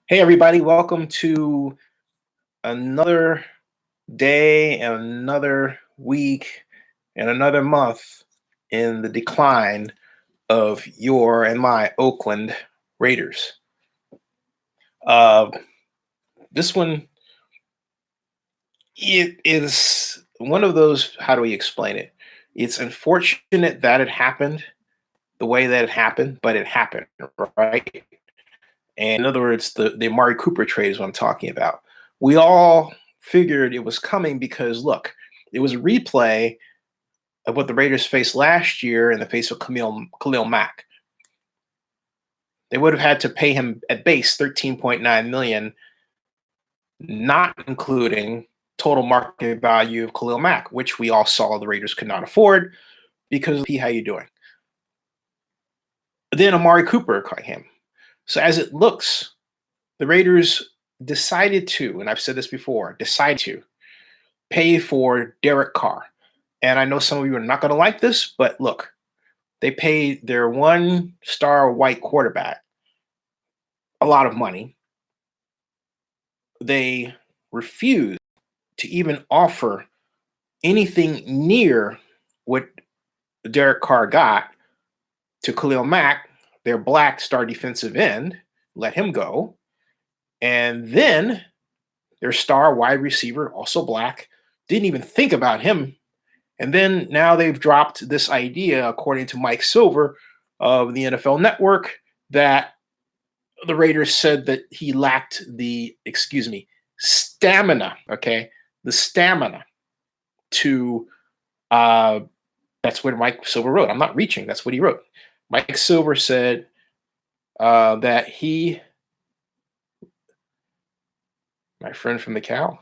Hey, everybody, welcome to another day and another week and another month in the decline of your and my Oakland Raiders. Uh, this one, it is one of those, how do we explain it? It's unfortunate that it happened the way that it happened, but it happened, right? And in other words, the Amari Cooper trade is what I'm talking about. We all figured it was coming because look, it was a replay of what the Raiders faced last year in the face of Khalil Mack. They would have had to pay him at base 13.9 million, not including total market value of Khalil Mack, which we all saw the Raiders could not afford because of how you doing. Then Amari Cooper caught him. So as it looks, the Raiders decided to, and I've said this before, decide to pay for Derek Carr. And I know some of you are not going to like this, but look, they paid their one-star white quarterback a lot of money. They refused to even offer anything near what Derek Carr got to Khalil Mack, their black star defensive end, let him go. And then their star wide receiver, also black, didn't even think about him. And then now they've dropped this idea, according to Mike Silver of the NFL Network, that the Raiders said that he lacked the, stamina, okay? The stamina to, that's what Mike Silver wrote. I'm not reaching, that's what he wrote. Mike Silver said that he, my friend from the cow,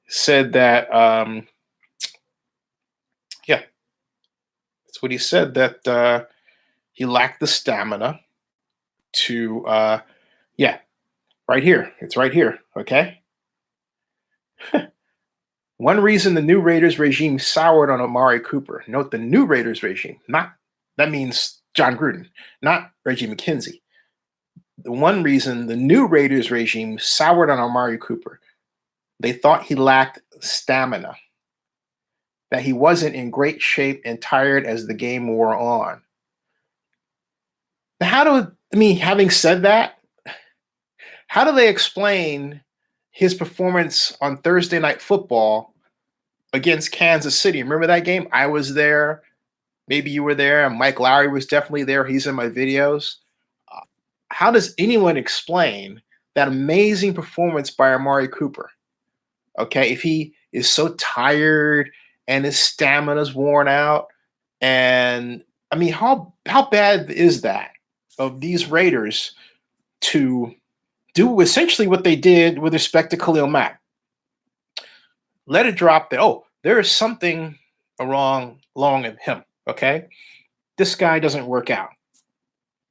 said that, yeah, that's what he said, that he lacked the stamina to, yeah, right here. It's right here, okay? One reason the new Raiders regime soured on Amari Cooper. Note the new Raiders regime, not, that means John Gruden, not Reggie McKenzie. The one reason the new Raiders regime soured on Amari Cooper, they thought he lacked stamina, that he wasn't in great shape and tired as the game wore on. Having said that, how do they explain his performance on Thursday Night Football against Kansas City? Remember that game? I was there. Maybe you were there. And Mike Lowry was definitely there. He's in my videos. How does anyone explain that amazing performance by Amari Cooper? Okay, if he is so tired and his stamina is worn out, and how bad is that of these Raiders to do essentially what they did with respect to Khalil Mack? Let it drop that, oh, there is something wrong in him, okay? This guy doesn't work out.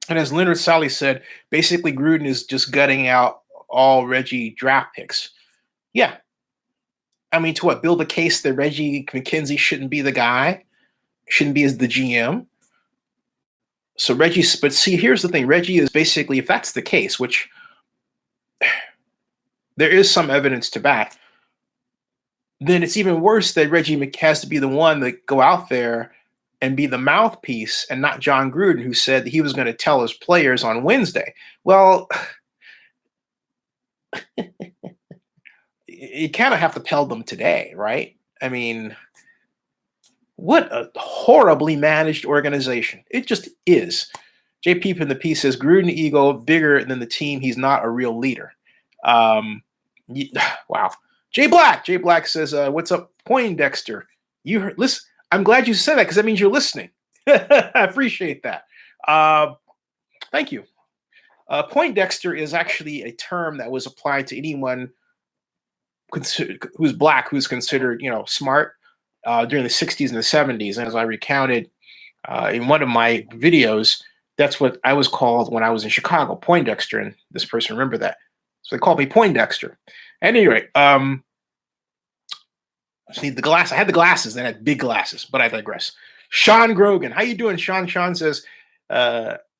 And as Leonard Solly said, basically Gruden is just gutting out all Reggie draft picks. Yeah. To what? Build a case that Reggie McKenzie shouldn't be the guy, shouldn't be as the GM. So but see, here's the thing. Reggie is basically, if that's the case, which there is some evidence to back, then it's even worse that Reggie has to be the one that go out there and be the mouthpiece and not John Gruden, who said that he was going to tell his players on Wednesday. Well, you kind of have to tell them today, right? What a horribly managed organization. It just is. JP in the piece says, Gruden ego bigger than the team. He's not a real leader. Wow. Jay Black says, what's up, Poindexter? You heard, listen, I'm glad you said that because that means you're listening. I appreciate that. Thank you. Poindexter is actually a term that was applied to anyone who's black, who's considered, smart during the 60s and the 70s. And as I recounted in one of my videos, that's what I was called when I was in Chicago, Poindexter. And this person remembered that. So they called me Poindexter. At any rate, see the glass. I had the glasses, then I had big glasses, but I digress. Sean Grogan, how you doing, Sean? Sean says,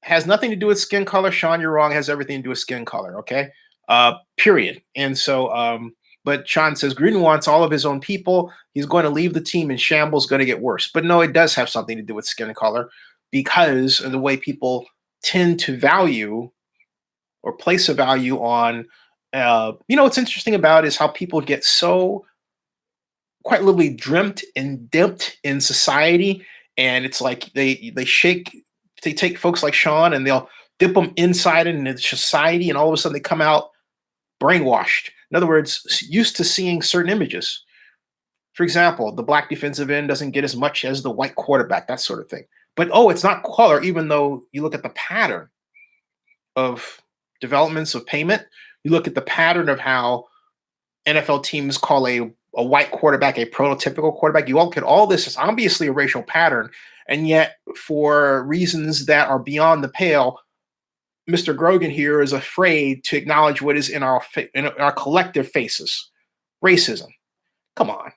has nothing to do with skin color. Sean, you're wrong. It has everything to do with skin color. Okay. Period. And so, but Sean says Gruden wants all of his own people. He's going to leave the team in shambles, going to get worse. But no, it does have something to do with skin color because of the way people tend to value or place a value on. What's interesting about is how people get so quite literally dreamt and dipped in society, and it's like they take folks like Sean and they'll dip them inside into society, and all of a sudden they come out brainwashed. In other words, used to seeing certain images. For example, the black defensive end doesn't get as much as the white quarterback, that sort of thing. But it's not color, even though you look at the pattern of developments of payment, you look at the pattern of how NFL teams call a white quarterback a prototypical quarterback. You look at all this as obviously a racial pattern, and yet for reasons that are beyond the pale, Mr. Grogan here is afraid to acknowledge what is in our collective faces. Racism. Come on.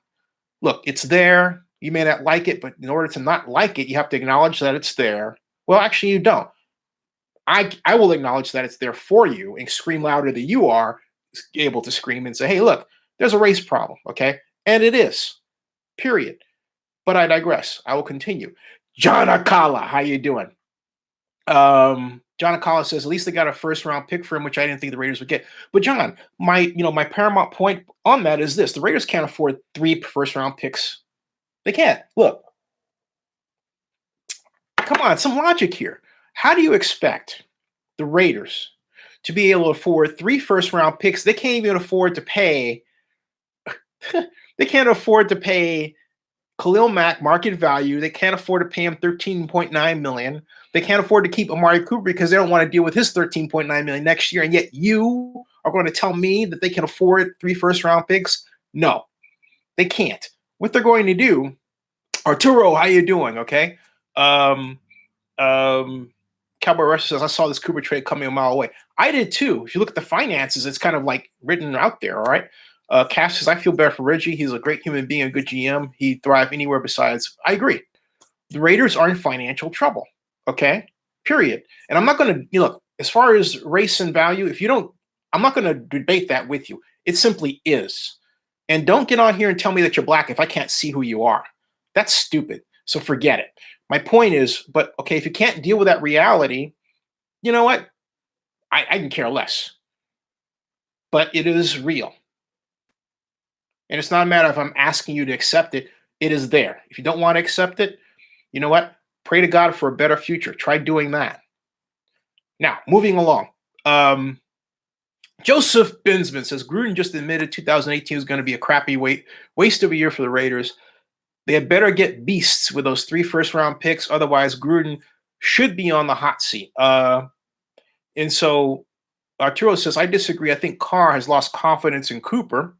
Look, it's there. You may not like it, but in order to not like it, you have to acknowledge that it's there. Well, actually, you don't. I will acknowledge that it's there for you and scream louder than you are able to scream and say, hey, look, there's a race problem, okay? And it is, period. But I digress. I will continue. John Akala, how you doing? John Akala says, at least they got a first-round pick for him, which I didn't think the Raiders would get. But John, my paramount point on that is this. The Raiders can't afford 3 first-round picks. They can't. Look. Come on, some logic here. How do you expect the Raiders to be able to afford 3 first-round picks? They can't even afford to pay. They can't afford to pay Khalil Mack market value. They can't afford to pay him $13.9 million. They can't afford to keep Amari Cooper because they don't want to deal with his $13.9 million next year. And yet you are going to tell me that they can afford 3 first-round picks? No, they can't. What they're going to do, Arturo, how you doing? Okay. Cowboy Rush says, I saw this Cooper trade coming a mile away. I did too. If you look at the finances, it's kind of like written out there, all right? Cass says, I feel better for Reggie. He's a great human being, a good GM. He'd thrive anywhere besides. I agree. The Raiders are in financial trouble, okay? Period. And I'm not going to, look, as far as race and value, I'm not going to debate that with you. It simply is. And don't get on here and tell me that you're black if I can't see who you are. That's stupid. So forget it. My point is, but okay, if you can't deal with that reality, you know what? I can care less. But it is real. And it's not a matter of I'm asking you to accept it. It is there. If you don't want to accept it, you know what? Pray to God for a better future. Try doing that. Now, moving along. Joseph Binsman says, Gruden just admitted 2018 was going to be a crappy waste of a year for the Raiders. They had better get beasts with those 3 first-round picks. Otherwise, Gruden should be on the hot seat. And so Arturo says, I disagree. I think Carr has lost confidence in Cooper.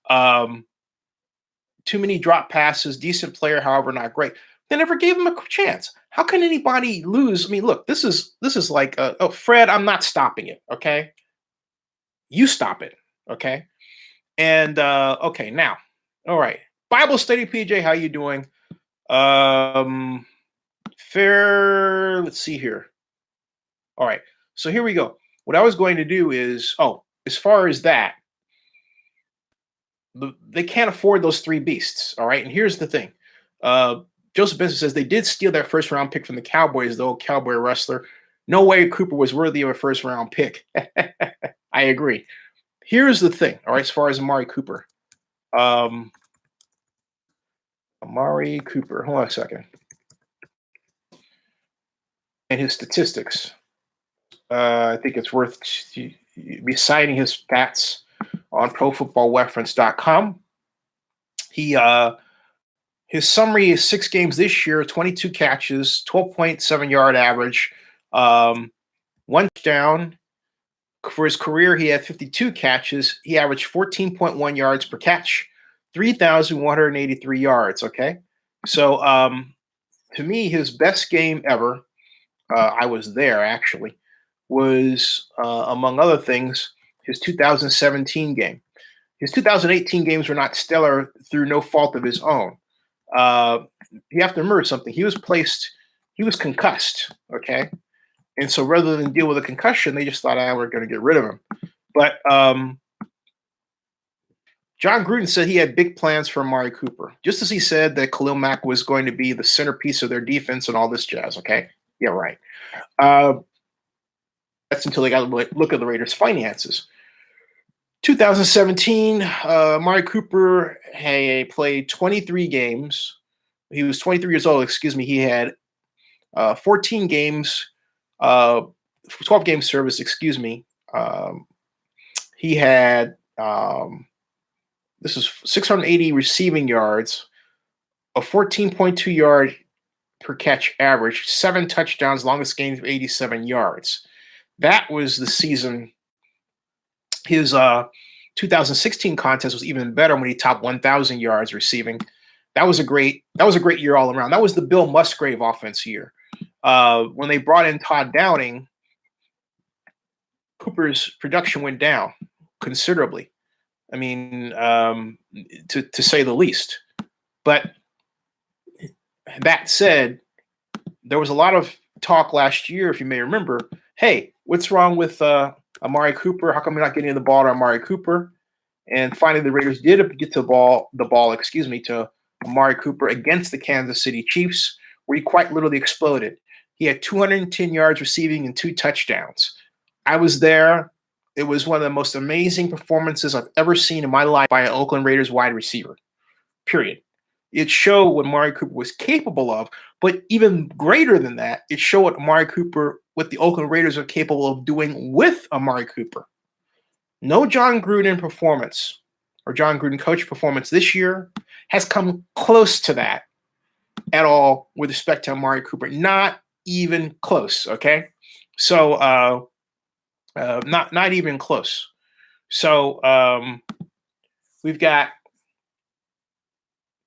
Too many drop passes, decent player, however, not great. They never gave him a chance. How can anybody lose? I mean, look, this is like, Fred, I'm not stopping it, okay? You stop it, okay? And, okay, now, all right. Bible study, PJ, how you doing? Fair, let's see here. All right, so here we go. What I was going to do is, as far as that, they can't afford those 3 beasts, all right? And here's the thing. Joseph Benson says they did steal that first-round pick from the Cowboys, though, Cowboy wrestler. No way Cooper was worthy of a first-round pick. I agree. Here's the thing, all right, as far as Amari Cooper. Amari Cooper. Hold on a second. And his statistics. I think it's worth reciting his stats on ProFootballReference.com. His summary is 6 games this year, 22 catches, 12.7 yard average, 1 touchdown. For his career, he had 52 catches. He averaged 14.1 yards per catch. 3,183 yards, okay? So, to me, his best game ever, I was there, actually, was, among other things, his 2017 game. His 2018 games were not stellar through no fault of his own. You have to remember something. He was concussed, okay? And so rather than deal with a concussion, they just thought, we're going to get rid of him. But John Gruden said he had big plans for Amari Cooper, just as he said that Khalil Mack was going to be the centerpiece of their defense and all this jazz. Okay. Yeah, right. That's until they got to look at the Raiders' finances. 2017, Amari Cooper played 23 games. He was 23 years old, excuse me. He had 14 games, 12 game service, excuse me. He had, this is 680 receiving yards, a 14.2 yard per catch average, 7 touchdowns, longest game of 87 yards. That was the season. His 2016 contest was even better when he topped 1,000 yards receiving. That was a great year all around. That was the Bill Musgrave offense year. When they brought in Todd Downing, Cooper's production went down considerably. I mean, to say the least. But that said, there was a lot of talk last year, if you may remember. Hey, what's wrong with Amari Cooper? How come you're not getting the ball to Amari Cooper? And finally, the Raiders did get the ball, to Amari Cooper against the Kansas City Chiefs, where he quite literally exploded. He had 210 yards receiving and 2 touchdowns. I was there. It was one of the most amazing performances I've ever seen in my life by an Oakland Raiders wide receiver, period. It showed what Amari Cooper was capable of, but even greater than that, it showed what the Oakland Raiders are capable of doing with Amari Cooper. No John Gruden performance or John Gruden coach performance this year has come close to that at all with respect to Amari Cooper. Not even close, okay? So, not even close. So we've got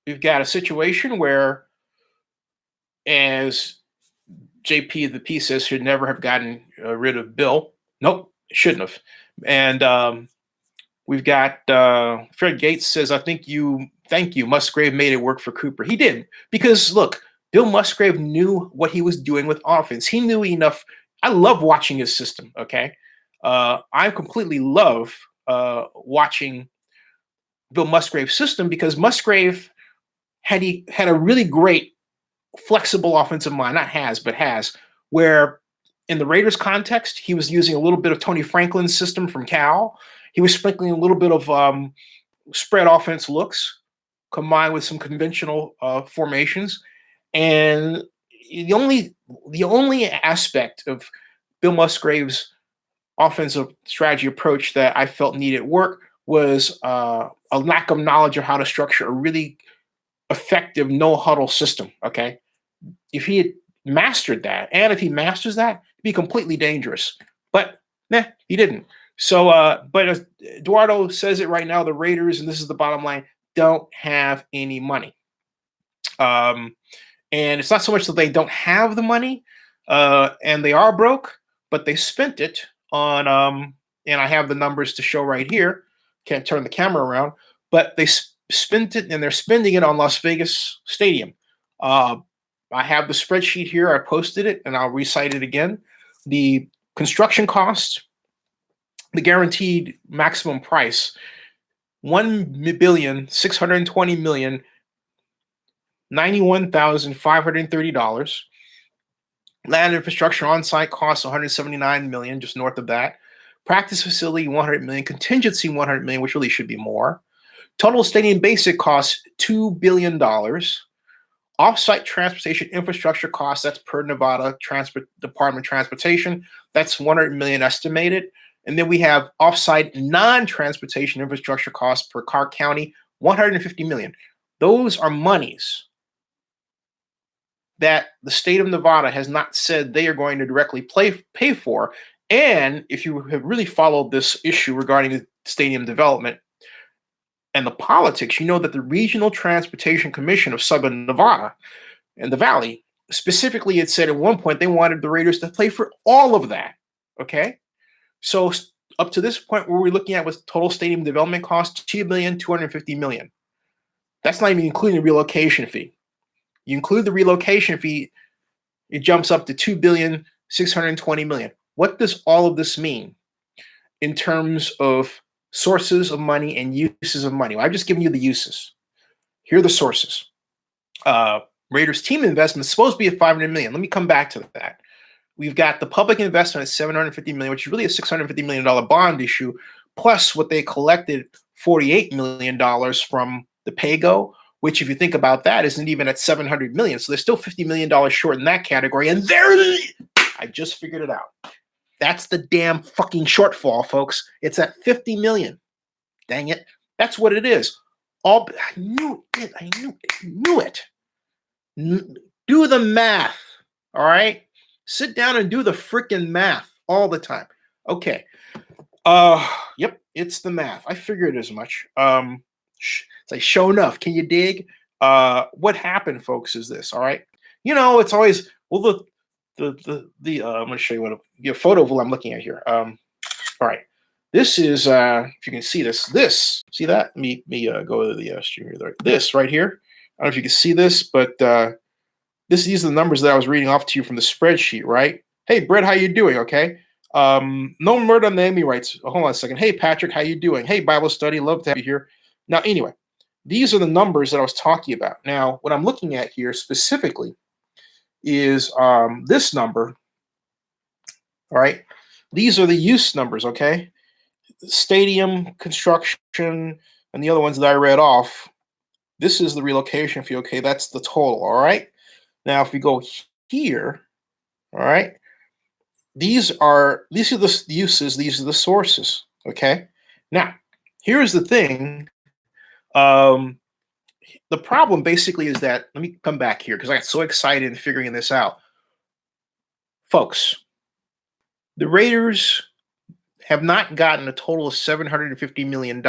a situation where, as JP the P says, should never have gotten rid of Bill. Nope, shouldn't have. And we've got Fred Gates says, thank you. Musgrave made it work for Cooper. He did, because look, Bill Musgrave knew what he was doing with offense. He knew enough. I love watching his system. Okay. I completely love watching Bill Musgrave's system, because Musgrave had a really great flexible offensive mind, has, where in the Raiders context, he was using a little bit of Tony Franklin's system from Cal. He was sprinkling a little bit of spread offense looks combined with some conventional formations. And the only aspect of Bill Musgrave's offensive strategy approach that I felt needed work was a lack of knowledge of how to structure a really effective no-huddle system, okay? If he had mastered that, and if he masters that, it'd be completely dangerous. But, he didn't. So, but as Eduardo says it right now, the Raiders, and this is the bottom line, don't have any money. And it's not so much that they don't have the money, and they are broke, but they spent it on, and I have the numbers to show right here. Can't turn the camera around, but they spent it, and they're spending it on Las Vegas Stadium. I have the spreadsheet here. I posted it, and I'll recite it again. The construction cost, the guaranteed maximum price, $1,620,091,530. Land infrastructure on-site costs $179 million, just north of that. Practice facility $100 million, contingency $100 million, which really should be more. Total stadium basic costs $2 billion. Off-site transportation infrastructure costs, that's per Nevada Department of Transportation, that's $100 million estimated. And then we have off-site non-transportation infrastructure costs per Clark County, $150 million. Those are monies that the state of Nevada has not said they are going to directly pay for. And if you have really followed this issue regarding the stadium development and the politics, you know that the Regional Transportation Commission of Southern Nevada and the Valley specifically had said at one point they wanted the Raiders to pay for all of that. Okay? So up to this point, where we're looking at with total stadium development costs, $2,250 million. That's not even including the relocation fee. You include the relocation fee, it jumps up to $2,000,000,000 $620 million. What does all of this mean in terms of sources of money and uses of money? Well, I've just given you the uses. Here are the sources. Raiders team investment is supposed to be at $500 million. Let me come back to that. We've got the public investment at $750 million, which is really a $650 million bond issue, plus what they collected, $48 million from the PAYGO, which, if you think about that, isn't even at $700 million. So they're still $50 million short in that category. And I just figured it out. That's the damn fucking shortfall, folks. It's at $50 million. Dang it. That's what it is. I knew it. I knew it. Do the math. All right? Sit down and do the freaking math all the time. Okay. Yep, it's the math. I figured as much. It's like, show enough. Can you dig? What happened, folks, is this, all right? You know, it's always, well, I'm going to show you a photo of what I'm looking at here. All right. This is, if you can see this, see that? Let me go to the stream here. This right here. I don't know if you can see this, but these are the numbers that I was reading off to you from the spreadsheet, right? Hey, Brett, how you doing? Okay. No Murder on the Emmy writes, hold on a second. Hey, Patrick, how you doing? Hey, Bible study, love to have you here. Now, anyway, these are the numbers that I was talking about. Now, what I'm looking at here specifically is this number. All right. These are the use numbers, okay? Stadium, construction, and the other ones that I read off. This is the relocation fee, okay? That's the total, all right? Now, if we go here, all right, these are the uses, these are the sources, okay? Now, here's the thing. The problem basically is that, let me come back here because I got so excited in figuring this out. Folks, the Raiders have not gotten a total of $750 million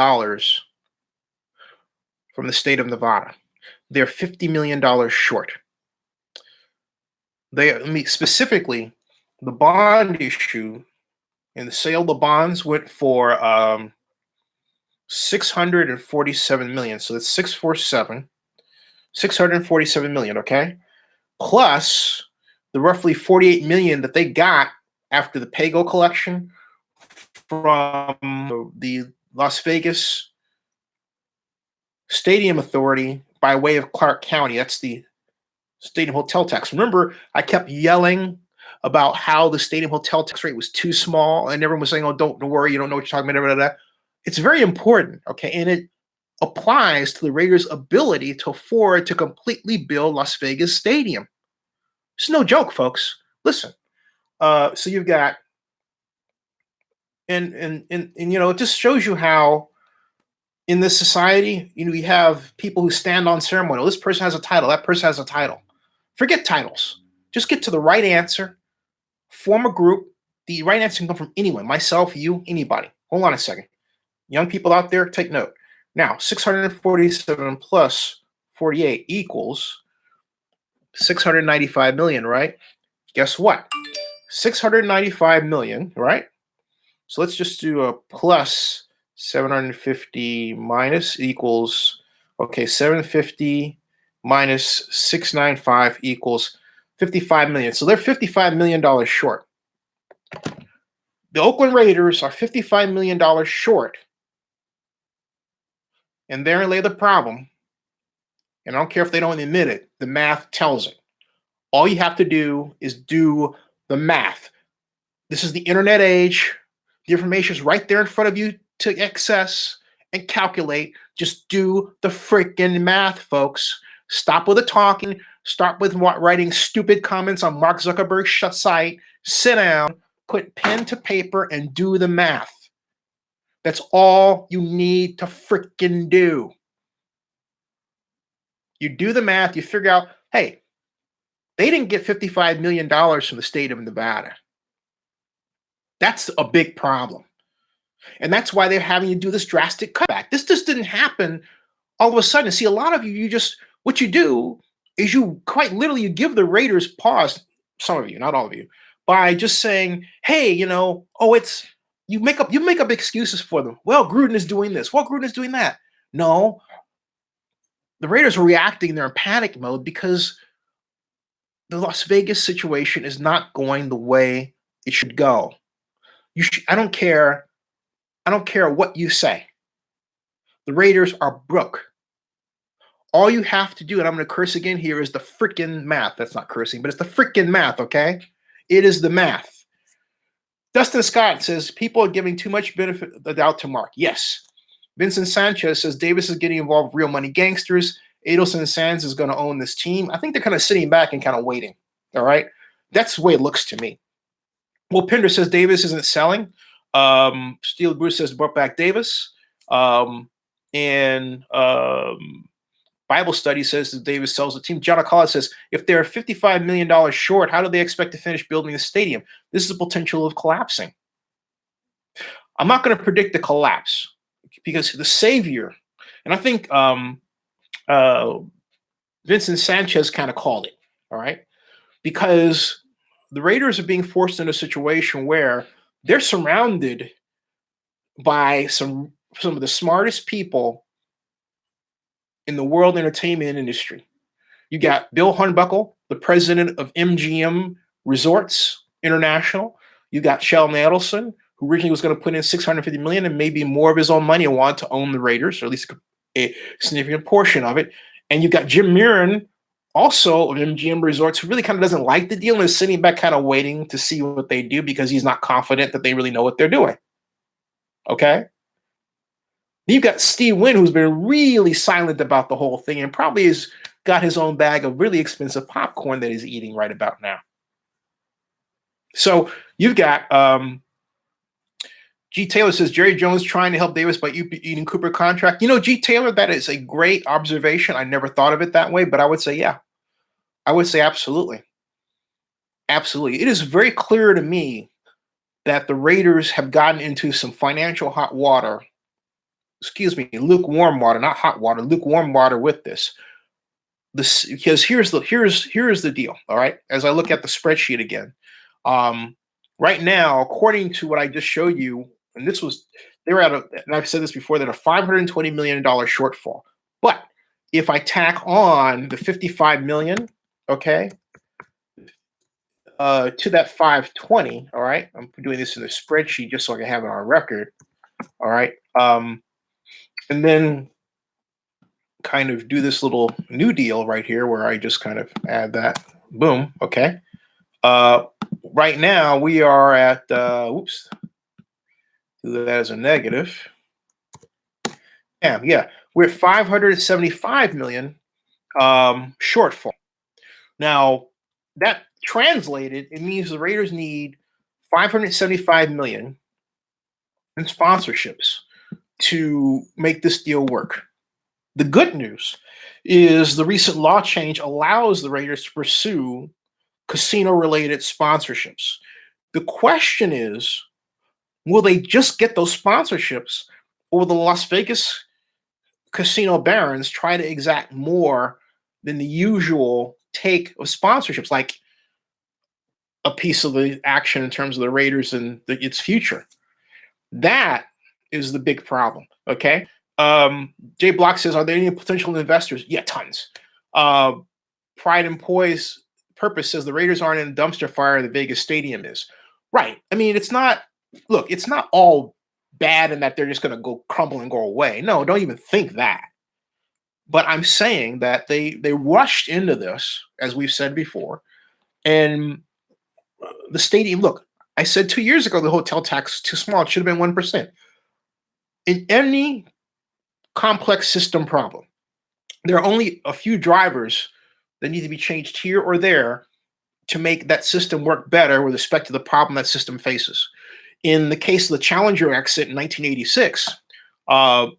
from the state of Nevada. They're $50 million short. Specifically, the bond issue and the sale of the bonds went for $647 million. So that's 647 million, okay? Plus the roughly $48 million that they got after the PAYGO collection from the Las Vegas Stadium Authority by way of Clark County. That's the stadium hotel tax. Remember, I kept yelling about how the stadium hotel tax rate was too small, and everyone was saying, oh, don't worry, you don't know what you're talking about. It's very important, okay? And it applies to the Raiders' ability to afford to completely build Las Vegas Stadium. It's no joke, folks. Listen, so you've got, and you know, it just shows you how in this society, you know, you have people who stand on ceremony. This person has a title. That person has a title. Forget titles. Just get to the right answer. Form a group. The right answer can come from anyone. Myself, you, anybody. Hold on a second. Young people out there, take note. Now, 647 plus 48 equals 695 million, right? Guess what? 695 million, right? So let's just do a plus 750 minus equals, okay, 750 minus 695 equals 55 million. So they're $55 million short. The Oakland Raiders are $55 million short. And therein lay the problem. And I don't care if they don't admit it. The math tells it. All you have to do is do the math. This is the internet age. The information is right there in front of you to access and calculate. Just do the freaking math, folks. Stop with the talking. Start with writing stupid comments on Mark Zuckerberg's site. Sit down, put pen to paper, and do the math. That's all you need to freaking do. You do the math, you figure out, hey, they didn't get $55 million from the state of Nevada. That's a big problem. And that's why they're having to do this drastic cutback. This just didn't happen all of a sudden. See, a lot of you, what you do is you quite literally, you give the Raiders pause, some of you, not all of you, by just saying, hey, you know, you make up excuses for them. Well, Gruden is doing this. Well, Gruden is doing that. No, the Raiders are reacting. They're in panic mode because the Las Vegas situation is not going the way it should go. I don't care. I don't care what you say. The Raiders are broke. All you have to do, and I'm going to curse again here, is the freaking math. That's not cursing, but it's the freaking math, okay? It is the math. Dustin Scott says people are giving too much benefit of the doubt to Mark. Yes. Vincent Sanchez says Davis is getting involved with real money gangsters. Adelson Sands is going to own this team. I think they're kind of sitting back and kind of waiting. All right. That's the way it looks to me. Well, Pinder says Davis isn't selling. Steel Bruce says brought back Davis. And Bible study says that Davis sells the team. John Acala says if they're $55 million short, how do they expect to finish building the stadium? This is the potential of collapsing. I'm not going to predict the collapse because the savior, and I think Vincent Sanchez kind of called it, all right? Because the Raiders are being forced into a situation where they're surrounded by some of the smartest people in the world entertainment industry. You got Bill Hornbuckle, the president of MGM Resorts International. You got Sheldon Adelson, who originally was going to put in $650 million and maybe more of his own money and wanted to own the Raiders, or at least a significant portion of it. And you got Jim Mirren, also of MGM Resorts, who really kind of doesn't like the deal and is sitting back kind of waiting to see what they do because he's not confident that they really know what they're doing. Okay? You've got Steve Wynn, who's been really silent about the whole thing and probably has got his own bag of really expensive popcorn that he's eating right about now. So you've got G. Taylor says Jerry Jones trying to help Davis by eating Cooper contract. You know, G. Taylor, that is a great observation. I never thought of it that way, but I would say, yeah. I would say absolutely. Absolutely. It is very clear to me that the Raiders have gotten into some financial hot water. Excuse me, lukewarm water, not hot water, lukewarm water with this. Because here's the deal. All right. As I look at the spreadsheet again, right now, according to what I just showed you, and I've said this before, that a $520 million shortfall. But if I tack on the $55 million, okay, to that 520, all right, I'm doing this in the spreadsheet just so I can have it on record. All right. And then kind of do this little new deal right here where I just kind of add that. Boom. Okay. Right now we are at, do that as a negative. Yeah. We're at 575 million shortfall. Now that translated, it means the Raiders need 575 million in sponsorships to make this deal work. The good news is the recent law change allows the Raiders to pursue casino-related sponsorships. The question is, will they just get those sponsorships, or will the Las Vegas casino barons try to exact more than the usual take of sponsorships, like a piece of the action in terms of the Raiders and its future? That is the big problem, okay? Jay Block says, are there any potential investors? Yeah, tons. Pride and Poise Purpose says the Raiders aren't in a dumpster fire the Vegas Stadium is. Right. I mean, it's not all bad in that they're just going to go crumble and go away. No, don't even think that. But I'm saying that they rushed into this, as we've said before, and the stadium, look, I said 2 years ago the hotel tax is too small. It should have been 1%. In any complex system problem, there are only a few drivers that need to be changed here or there to make that system work better with respect to the problem that system faces. In the case of the Challenger exit in 1986,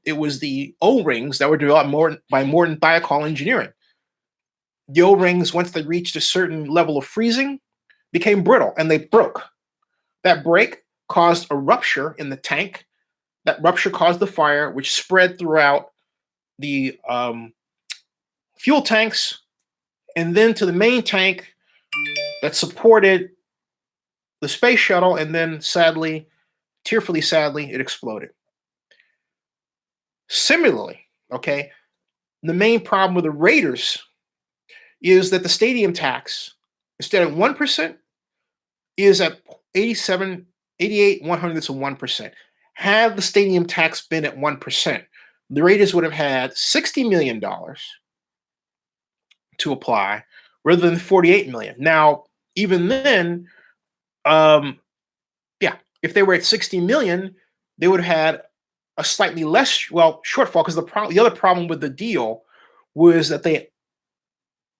it was the O-rings that were developed by Morton Thiokol Engineering. The O-rings, once they reached a certain level of freezing, became brittle and they broke. That break caused a rupture in the tank. That rupture caused the fire, which spread throughout the fuel tanks and then to the main tank that supported the space shuttle. And then tearfully sadly, it exploded. Similarly, okay, the main problem with the Raiders is that the stadium tax instead of 1%, is at 87, 88, 100ths of 1%. Had the stadium tax been at 1%, the Raiders would have had $60 million to apply rather than 48 million. Now, even then, yeah, if they were at 60 million, they would have had a slightly less shortfall, because the other problem with the deal was that they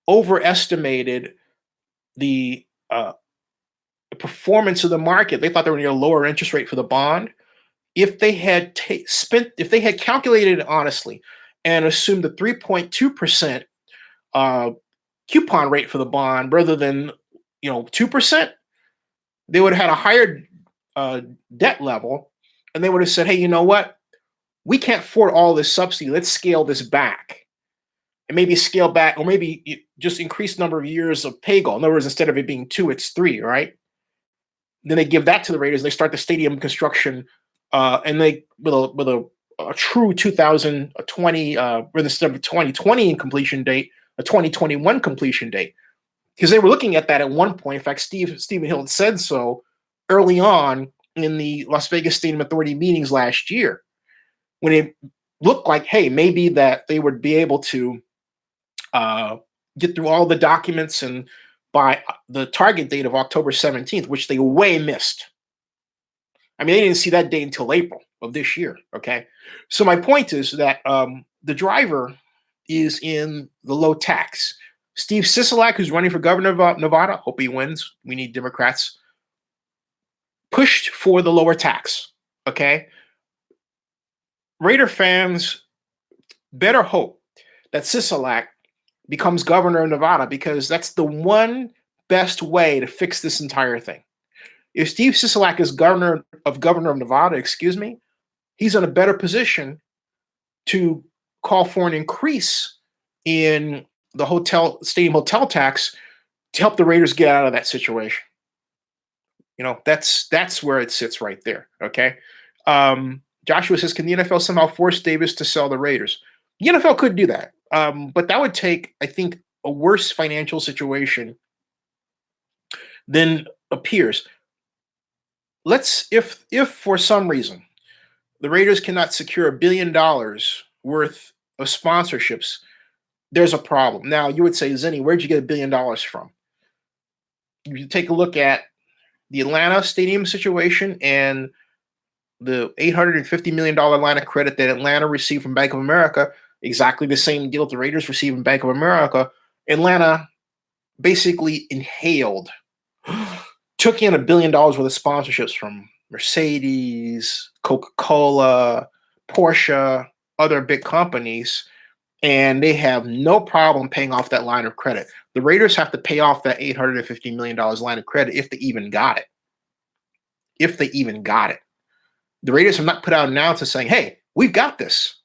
overestimated the performance of the market. They thought they were going to get a lower interest rate for the bond. If they had calculated it honestly and assumed the 3.2% coupon rate for the bond rather than 2%, they would have had a higher debt level, and they would have said, hey, you know what? We can't afford all this subsidy. Let's scale this back. And maybe scale back, or maybe just increase the number of years of pay go. In other words, instead of it being 2, it's 3, right? Then they give that to the Raiders. They start the stadium construction, and they with a true 2020, instead of 2020 completion date, a 2021 completion date, because they were looking at that at one point. In fact, Stephen Hill said so early on in the Las Vegas Stadium Authority meetings last year, when it looked like, hey, maybe that they would be able to get through all the documents and by the target date of October 17th, which they way missed. I mean, they didn't see that date until April of this year, okay? So my point is that the driver is in the low tax. Steve Sisolak, who's running for governor of Nevada, hope he wins. We need Democrats. Pushed for the lower tax, okay? Raider fans better hope that Sisolak becomes governor of Nevada, because that's the one best way to fix this entire thing. If Steve Sisolak is governor of Nevada, he's in a better position to call for an increase in the stadium hotel tax to help the Raiders get out of that situation. That's where it sits right there. Okay. Joshua says, can the NFL somehow force Davis to sell the Raiders? The NFL could do that. But that would take, I think, a worse financial situation than appears. If for some reason the Raiders cannot secure $1 billion worth of sponsorships, there's a problem. Now, you would say, Zenny, where'd you get $1 billion from? You take a look at the Atlanta stadium situation and the $850 million line of credit that Atlanta received from Bank of America, exactly the same deal the Raiders received from Bank of America. Atlanta basically took in $1 billion worth of sponsorships from Mercedes, Coca-Cola, Porsche, other big companies, and they have no problem paying off that line of credit. The Raiders have to pay off that $850 million line of credit if they even got it. The Raiders have not put out an announcement saying, hey, we've got this.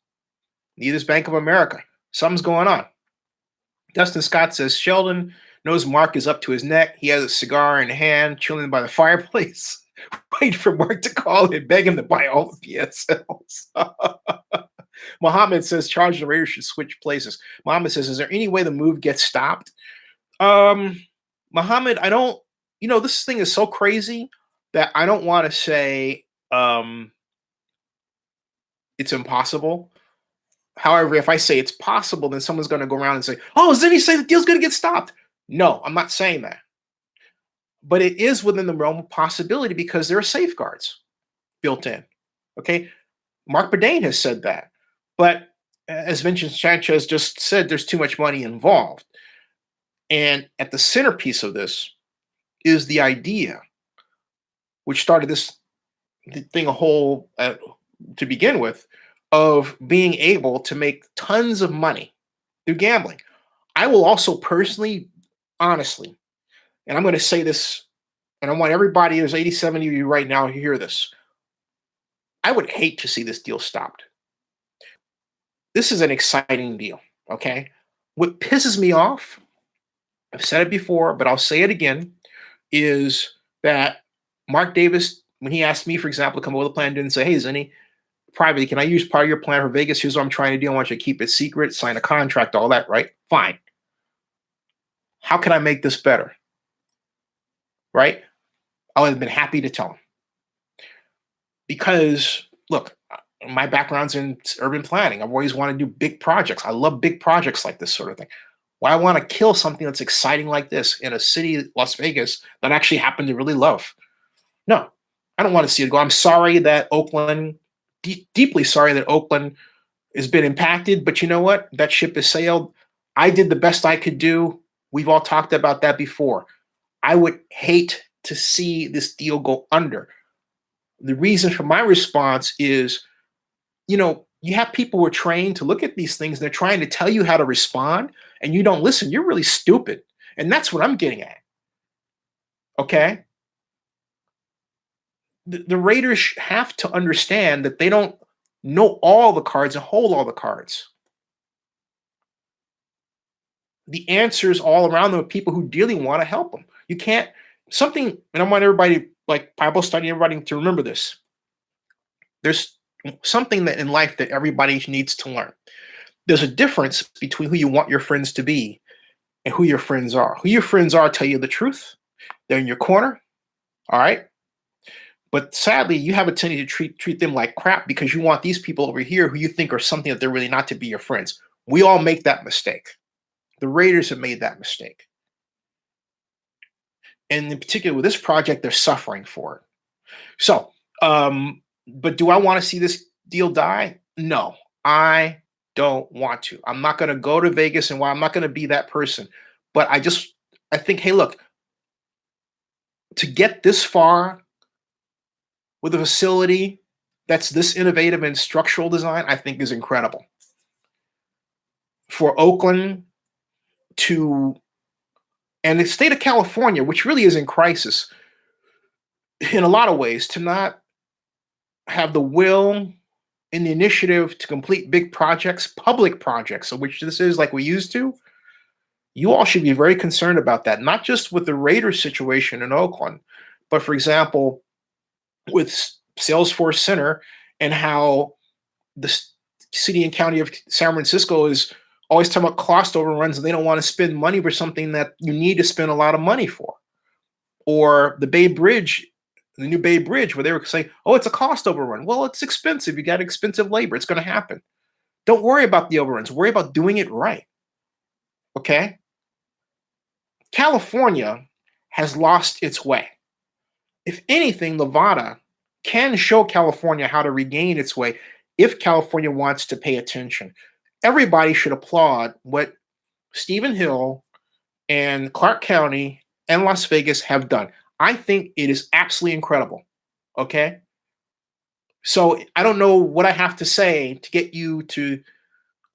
Neither is Bank of America. Something's going on. Dustin Scott says, Sheldon knows Mark is up to his neck. He has a cigar in hand, chilling by the fireplace, waiting for Mark to call and beg him to buy all the PSLs. Mohammed says, Chargers and Raiders should switch places. Mohammed says, is there any way the move gets stopped? Mohammed, I don't, this thing is so crazy that I don't want to say it's impossible. However, if I say it's possible, then someone's going to go around and say, oh, does he say the deal's going to get stopped? No, I'm not saying that. But it is within the realm of possibility because there are safeguards built in. Okay? Mark Bourdain has said that. But as Vincent Sanchez just said, there's too much money involved. And at the centerpiece of this is the idea, which started this thing to begin with, of being able to make tons of money through gambling. I will also personally, honestly, and I'm going to say this, and I want everybody, there's 87 of you right now who hear this, I would hate to see this deal stopped. This is an exciting deal, okay? What pisses me off, I've said it before, but I'll say it again, is that Mark Davis, when he asked me, for example, to come up with a plan, didn't say, hey, Zenny, privately, can I use part of your plan for Vegas? Here's what I'm trying to do. I want you to keep it secret, sign a contract, all that, right? Fine. How can I make this better? right? I would have been happy to tell him. Because look, my background's in urban planning. I've always wanted to do big projects. I love big projects like this sort of thing. Why want to kill something that's exciting like this in a city, Las Vegas, that I actually happen to really love? No, I don't want to see it go. I'm sorry that Oakland, deeply sorry that Oakland has been impacted, but you know what? That ship has sailed. I did the best I could do. We've all talked about that before. I would hate to see this deal go under. The reason for my response is, you have people who are trained to look at these things. They're trying to tell you how to respond, and you don't listen. You're really stupid. And that's what I'm getting at. Okay? The Raiders have to understand that they don't know all the cards and hold all the cards. The answers all around them are people who really want to help them. You can't, and I want everybody, like Bible study, everybody to remember this. There's something that in life that everybody needs to learn. There's a difference between who you want your friends to be and who your friends are. Who your friends are tell you the truth. They're in your corner. All right. But sadly, you have a tendency to treat them like crap because you want these people over here who you think are something that they're really not to be your friends. We all make that mistake. The Raiders have made that mistake. And in particular with this project, they're suffering for it. So, but do I want to see this deal die? No, I don't want to. I'm not going to go to Vegas, and I'm not going to be that person. But I think, hey, look, to get this far with a facility that's this innovative in structural design, I think is incredible. For Oakland and the state of California, which really is in crisis in a lot of ways, to not have the will and the initiative to complete big projects, public projects, of which this is like we used to, you all should be very concerned about that, not just with the Raiders situation in Oakland, but for example, with Salesforce Center and how the city and county of San Francisco is always talking about cost overruns and they don't want to spend money for something that you need to spend a lot of money for. Or the Bay Bridge, the new Bay Bridge, where they were saying, oh, it's a cost overrun. Well, it's expensive. You got expensive labor. It's going to happen. Don't worry about the overruns. Worry about doing it right. Okay? California has lost its way. If anything, Nevada can show California how to regain its way if California wants to pay attention. Everybody should applaud what Stephen Hill and Clark County and Las Vegas have done. I think it is absolutely incredible. Okay? So I don't know what I have to say to get you to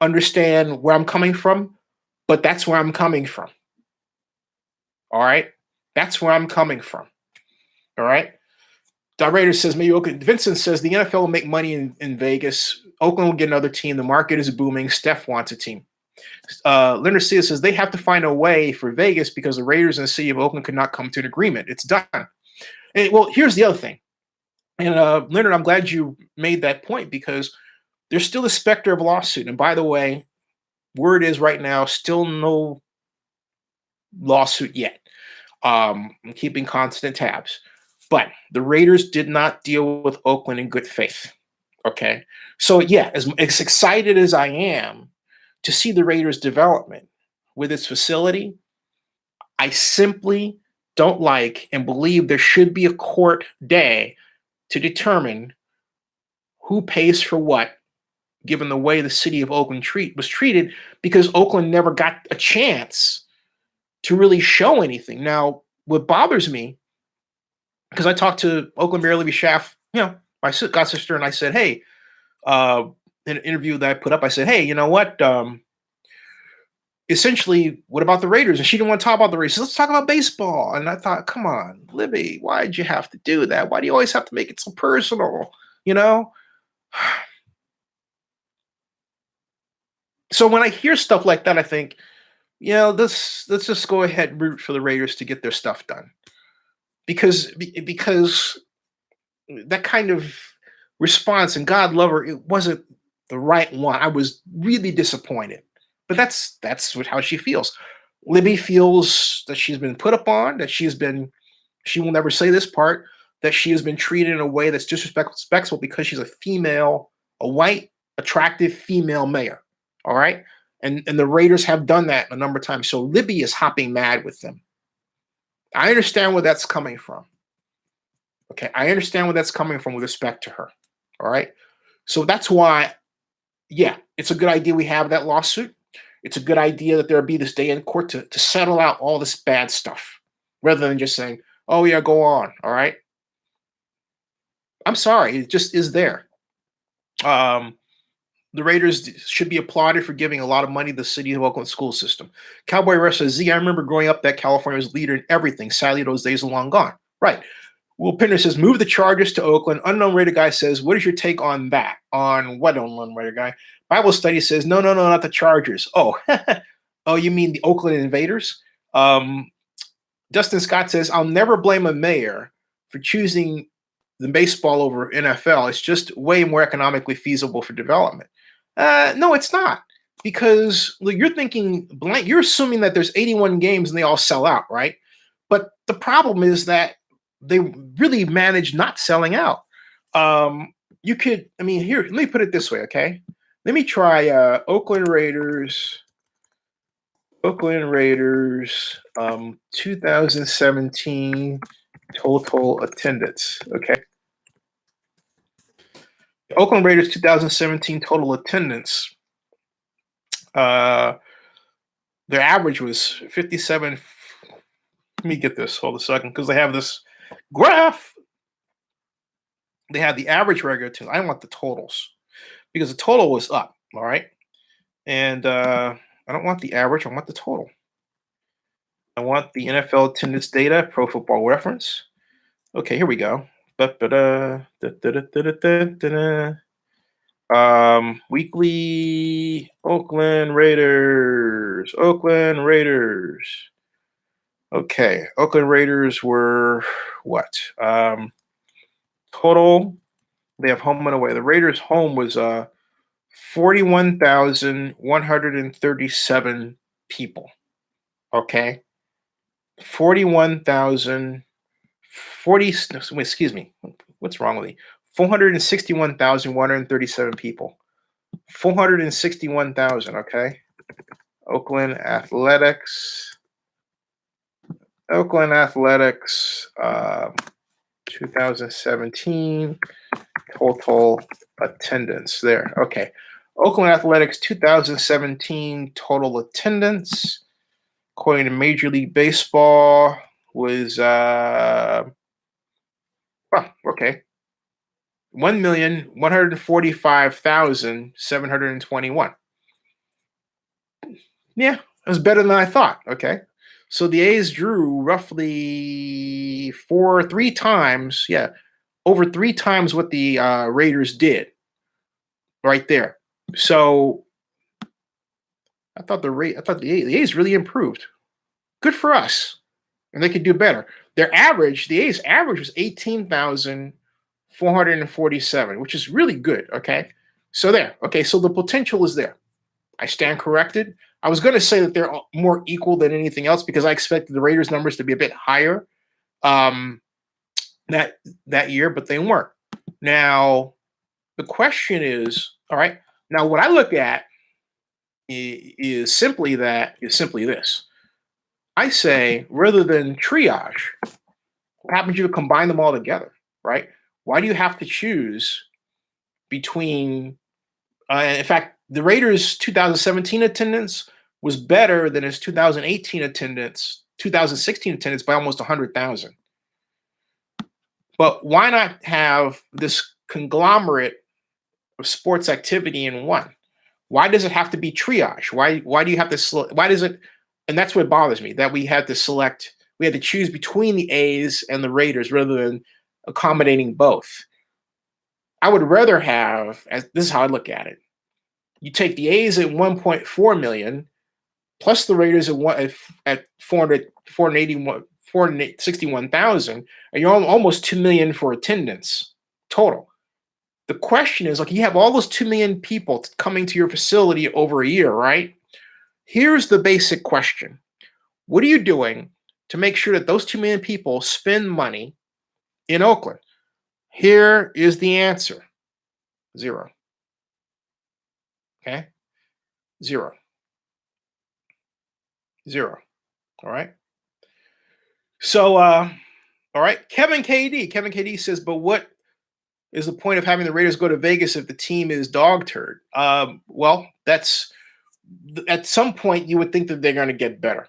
understand where I'm coming from, but that's where I'm coming from. All right? That's where I'm coming from. All right? Raiders says maybe Oakland. Vincent says the NFL will make money in Vegas. Oakland will get another team. The market is booming. Steph wants a team. Leonard Cia says they have to find a way for Vegas because the Raiders and the city of Oakland could not come to an agreement. It's done. And, well, here's the other thing. And Leonard, I'm glad you made that point because there's still a specter of lawsuit. And by the way, word is right now, still no lawsuit yet. I'm keeping constant tabs. But the Raiders did not deal with Oakland in good faith. Okay. So, yeah, as excited as I am to see the Raiders' development with its facility, I simply don't like and believe there should be a court day to determine who pays for what, given the way the city of Oakland was treated, because Oakland never got a chance to really show anything. Now, what bothers me, because I talked to Oakland Mayor Libby Schaaf, my godsister, and I said, hey, in an interview that I put up, I said, hey, you know what? Essentially, what about the Raiders? And she didn't want to talk about the Raiders. Let's talk about baseball. And I thought, come on, Libby, why did you have to do that? Why do you always have to make it so personal? So when I hear stuff like that, I think, let's just go ahead and root for the Raiders to get their stuff done. Because that kind of response, and God love her, it wasn't the right one. I was really disappointed. But that's how she feels. Libby feels that she's been put upon, that she's been She will never say this part, that she has been treated in a way that's disrespectful because she's a female, a white, attractive female mayor. All right. And the Raiders have done that a number of times. So Libby is hopping mad with them. I understand where that's coming from. Okay. I understand where that's coming from with respect to her. All right. So that's why, yeah, it's a good idea we have that lawsuit. It's a good idea that there'll be this day in court to settle out all this bad stuff rather than just saying, oh, yeah, go on. All right. I'm sorry. It just is there. The Raiders should be applauded for giving a lot of money to the city of Oakland school system. Cowboy Rush says, Z, I remember growing up that California was leader in everything. Sadly, those days are long gone. Right. Will Pinder says, move the Chargers to Oakland. Unknown Raider guy says, what is your take on that? On what, Unknown Raider guy? Bible study says, no, not the Chargers. Oh, oh, you mean the Oakland Invaders? Dustin Scott says, I'll never blame a mayor for choosing the baseball over NFL. It's just way more economically feasible for development. No, it's not. Because look, you're thinking blank. You're assuming that there's 81 games and they all sell out, right? But the problem is that they really manage not selling out. You could, I mean, here, let me put it this way, okay? Let me try Oakland Raiders 2017 total attendance, okay? The Oakland Raiders 2017 total attendance, their average was 57. Let me get this, hold a second, because they have this graph. They had the average regular attendance. I want the totals because the total was up, all right? And I don't want the average, I want the total. I want the NFL attendance data, Pro Football Reference. Okay, here we go. Weekly Oakland Raiders. Okay, Oakland Raiders were what? Total, they have home and away. The Raiders' home was 41,137 people. Okay, excuse me. What's wrong with me? 461,137 people. 461,000, okay? Oakland Athletics, 2017 total attendance there. Okay. Oakland Athletics 2017 total attendance, according to Major League Baseball, was okay. 1,145,721. Yeah, it was better than I thought. Okay. So the A's drew roughly over 3 times what the Raiders did right there. So I thought the A's really improved. Good for us. And they could do better. The A's average was 18,447, which is really good. Okay. So there. Okay. So the potential is there. I stand corrected. I was going to say that they're more equal than anything else because I expected the Raiders numbers to be a bit higher that year, but they weren't. Now, the question is, all right, now what I look at is simply this. I say, rather than triage, what happens to you to combine them all together, right? Why do you have to choose between, in fact, the Raiders' 2017 attendance was better than his 2016 attendance by almost 100,000. But why not have this conglomerate of sports activity in one? Why does it have to be triage? Why do you have to why does it? And that's what bothers me, that we had to choose between the A's and the Raiders rather than accommodating both. I would rather have, this is how I look at it. You take the A's at 1.4 million plus the Raiders at 461,000, and you're almost 2 million for attendance total. The question is, like, you have all those 2 million people coming to your facility over a year, right? Here's the basic question. What are you doing to make sure that those 2 million people spend money in Oakland? Here is the answer. 0. Okay? 0. 0. All right. So, all right. Kevin KD. Kevin KD says, but what is the point of having the Raiders go to Vegas if the team is dog turd? Well, that's at some point you would think that they're going to get better.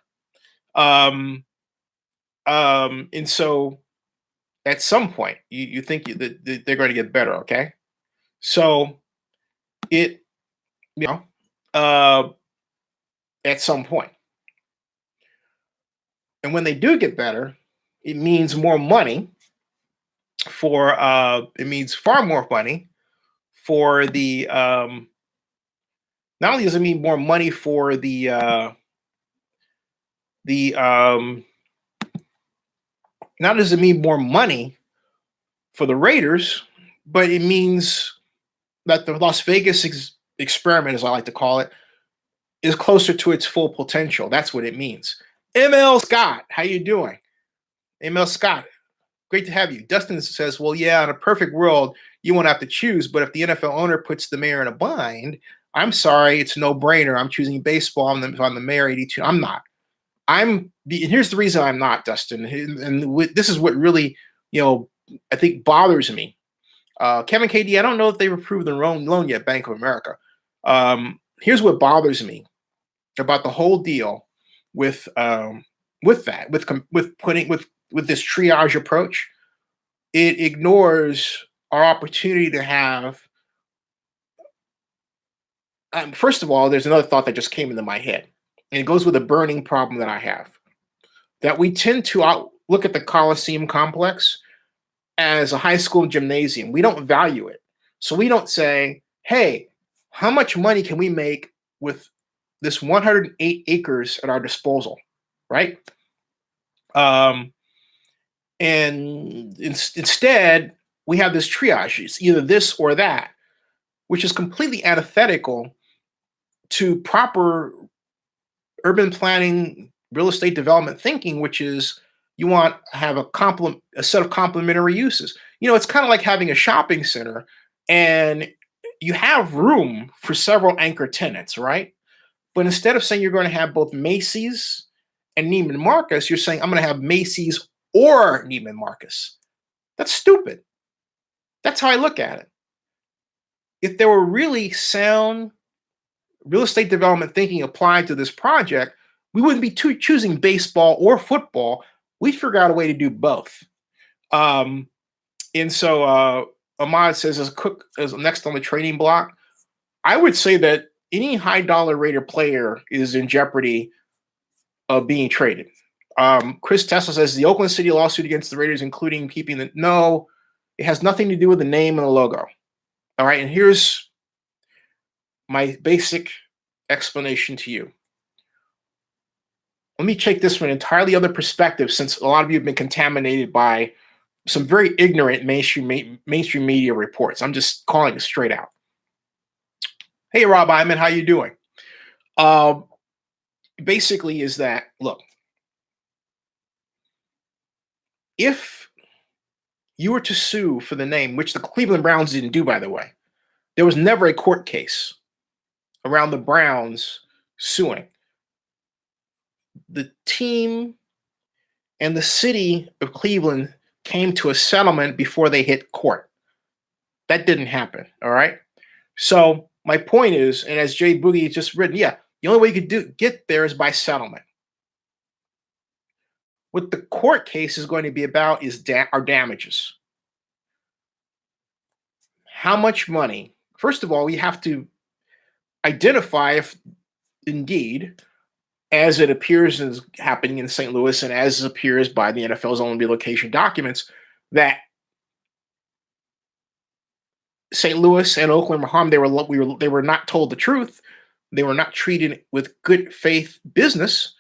And so at some point you think that they're going to get better. Okay. So it, you know, at some point. And when they do get better, it means more money for it means far more money for the not only does it mean more money for the not does it mean more money for the Raiders, but it means that the Las Vegas experiment, as I like to call it, is closer to its full potential. That's what it means. ML Scott, how you doing? ML Scott, great to have you. Dustin says, well, yeah, in a perfect world, you won't have to choose, but if the NFL owner puts the mayor in a bind, I'm sorry, it's a no-brainer. I'm choosing baseball on the mayor 82. I'm not. And here's the reason I'm not, Dustin. And this is what really, I think bothers me. Kevin KD, I don't know if they've approved the loan yet, Bank of America. Here's what bothers me about the whole deal with this triage approach. It ignores our opportunity to have. First of all, there's another thought that just came into my head, and it goes with a burning problem that I have. That we tend to look at the Coliseum complex as a high school gymnasium. We don't value it. So we don't say, hey, how much money can we make with this 108 acres at our disposal, right? And instead, we have this triage. It's either this or that, which is completely antithetical to proper urban planning, real estate development thinking, which is you want to have a set of complementary uses. It's kind of like having a shopping center and you have room for several anchor tenants, right? But instead of saying you're going to have both Macy's and Neiman Marcus, you're saying I'm going to have Macy's or Neiman Marcus. That's stupid. That's how I look at it. If there were really sound real estate development thinking applied to this project, we wouldn't be choosing baseball or football. We'd figure out a way to do both. And so Ahmad says, as next on the trading block, I would say that any high dollar Raider player is in jeopardy of being traded. Chris Tesla says the Oakland City lawsuit against the Raiders, including keeping no, it has nothing to do with the name and the logo. All right. And here's my basic explanation to you. Let me take this from an entirely other perspective, since a lot of you have been contaminated by some very ignorant mainstream media reports. I'm just calling it straight out. Hey, Rob Iman, how you doing? Basically is that, look, if you were to sue for the name, which the Cleveland Browns didn't do, by the way, there was never a court case around the Browns suing. The team and the city of Cleveland came to a settlement before they hit court. That didn't happen, all right? So my point is, and as Jay Boogie just written, yeah, the only way you could get there is by settlement. What the court case is going to be about is our damages. How much money? First of all, we have to identify if indeed, as it appears is happening in St. Louis and as it appears by the NFL's own relocation documents, that St. Louis and Oakland were harmed. They were not told the truth. They were not treated with good faith business.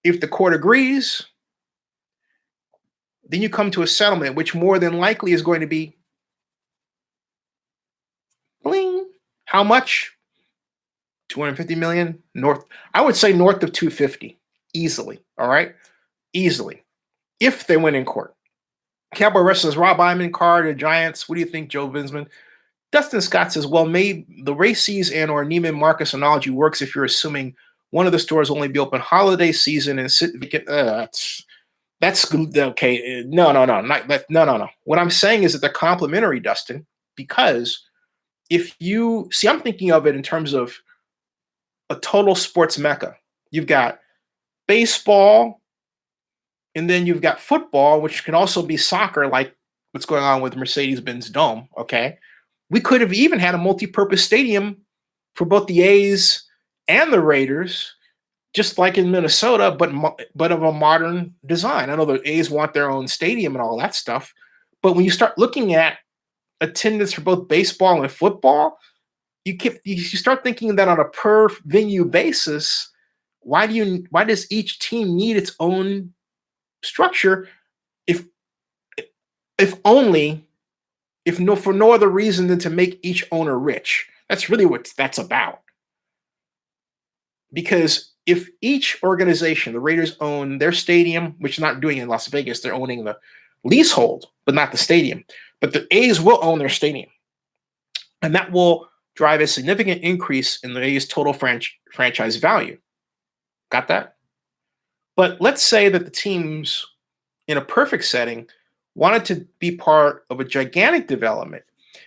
If the court agrees, then you come to a settlement, which more than likely is going to be bling. How much? 250 million north. I would say north of 250 easily. All right. easily if they win in court. Cowboy wrestlers Rob Iman, Carr, the Giants. What do you think, Joe Vinsman? Dustin Scott says, well, maybe the races and or Neiman Marcus analogy works if you're assuming one of the stores will only be open holiday season and that's okay. No. What I'm saying is that they're complementary, Dustin, because if you see, I'm thinking of it in terms of a total sports mecca. You've got baseball, and then you've got football, which can also be soccer, like what's going on with Mercedes-Benz Dome. Okay. We could have even had a multi-purpose stadium for both the A's and the Raiders, just like in Minnesota, but of a modern design. I know the A's want their own stadium and all that stuff, but when you start looking at attendance for both baseball and football, you start thinking that on a per venue basis, why does each team need its own structure if for no other reason than to make each owner rich? That's really what that's about. Because if each organization, the Raiders own their stadium, which they're not doing in Las Vegas, they're owning the leasehold, but not the stadium. But the A's will own their stadium. And that will drive a significant increase in the A's total franchise value. Got that? But let's say that the teams in a perfect setting wanted to be part of a gigantic development.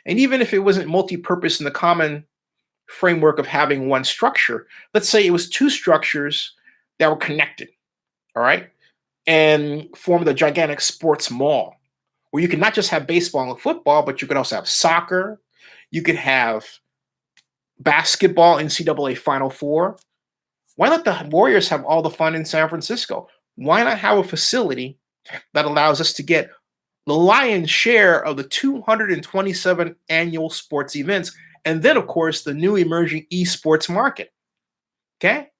And even if it wasn't multi-purpose in the common framework of having one structure, let's say it was two structures that were connected, all right, and formed a gigantic sports mall where you could not just have baseball and football, but you could also have soccer. You could have basketball, NCAA Final Four. Why let the Warriors have all the fun in San Francisco? Why not have a facility that allows us to get the lion's share of the 227 annual sports events, and then, of course, the new emerging esports market? Okay?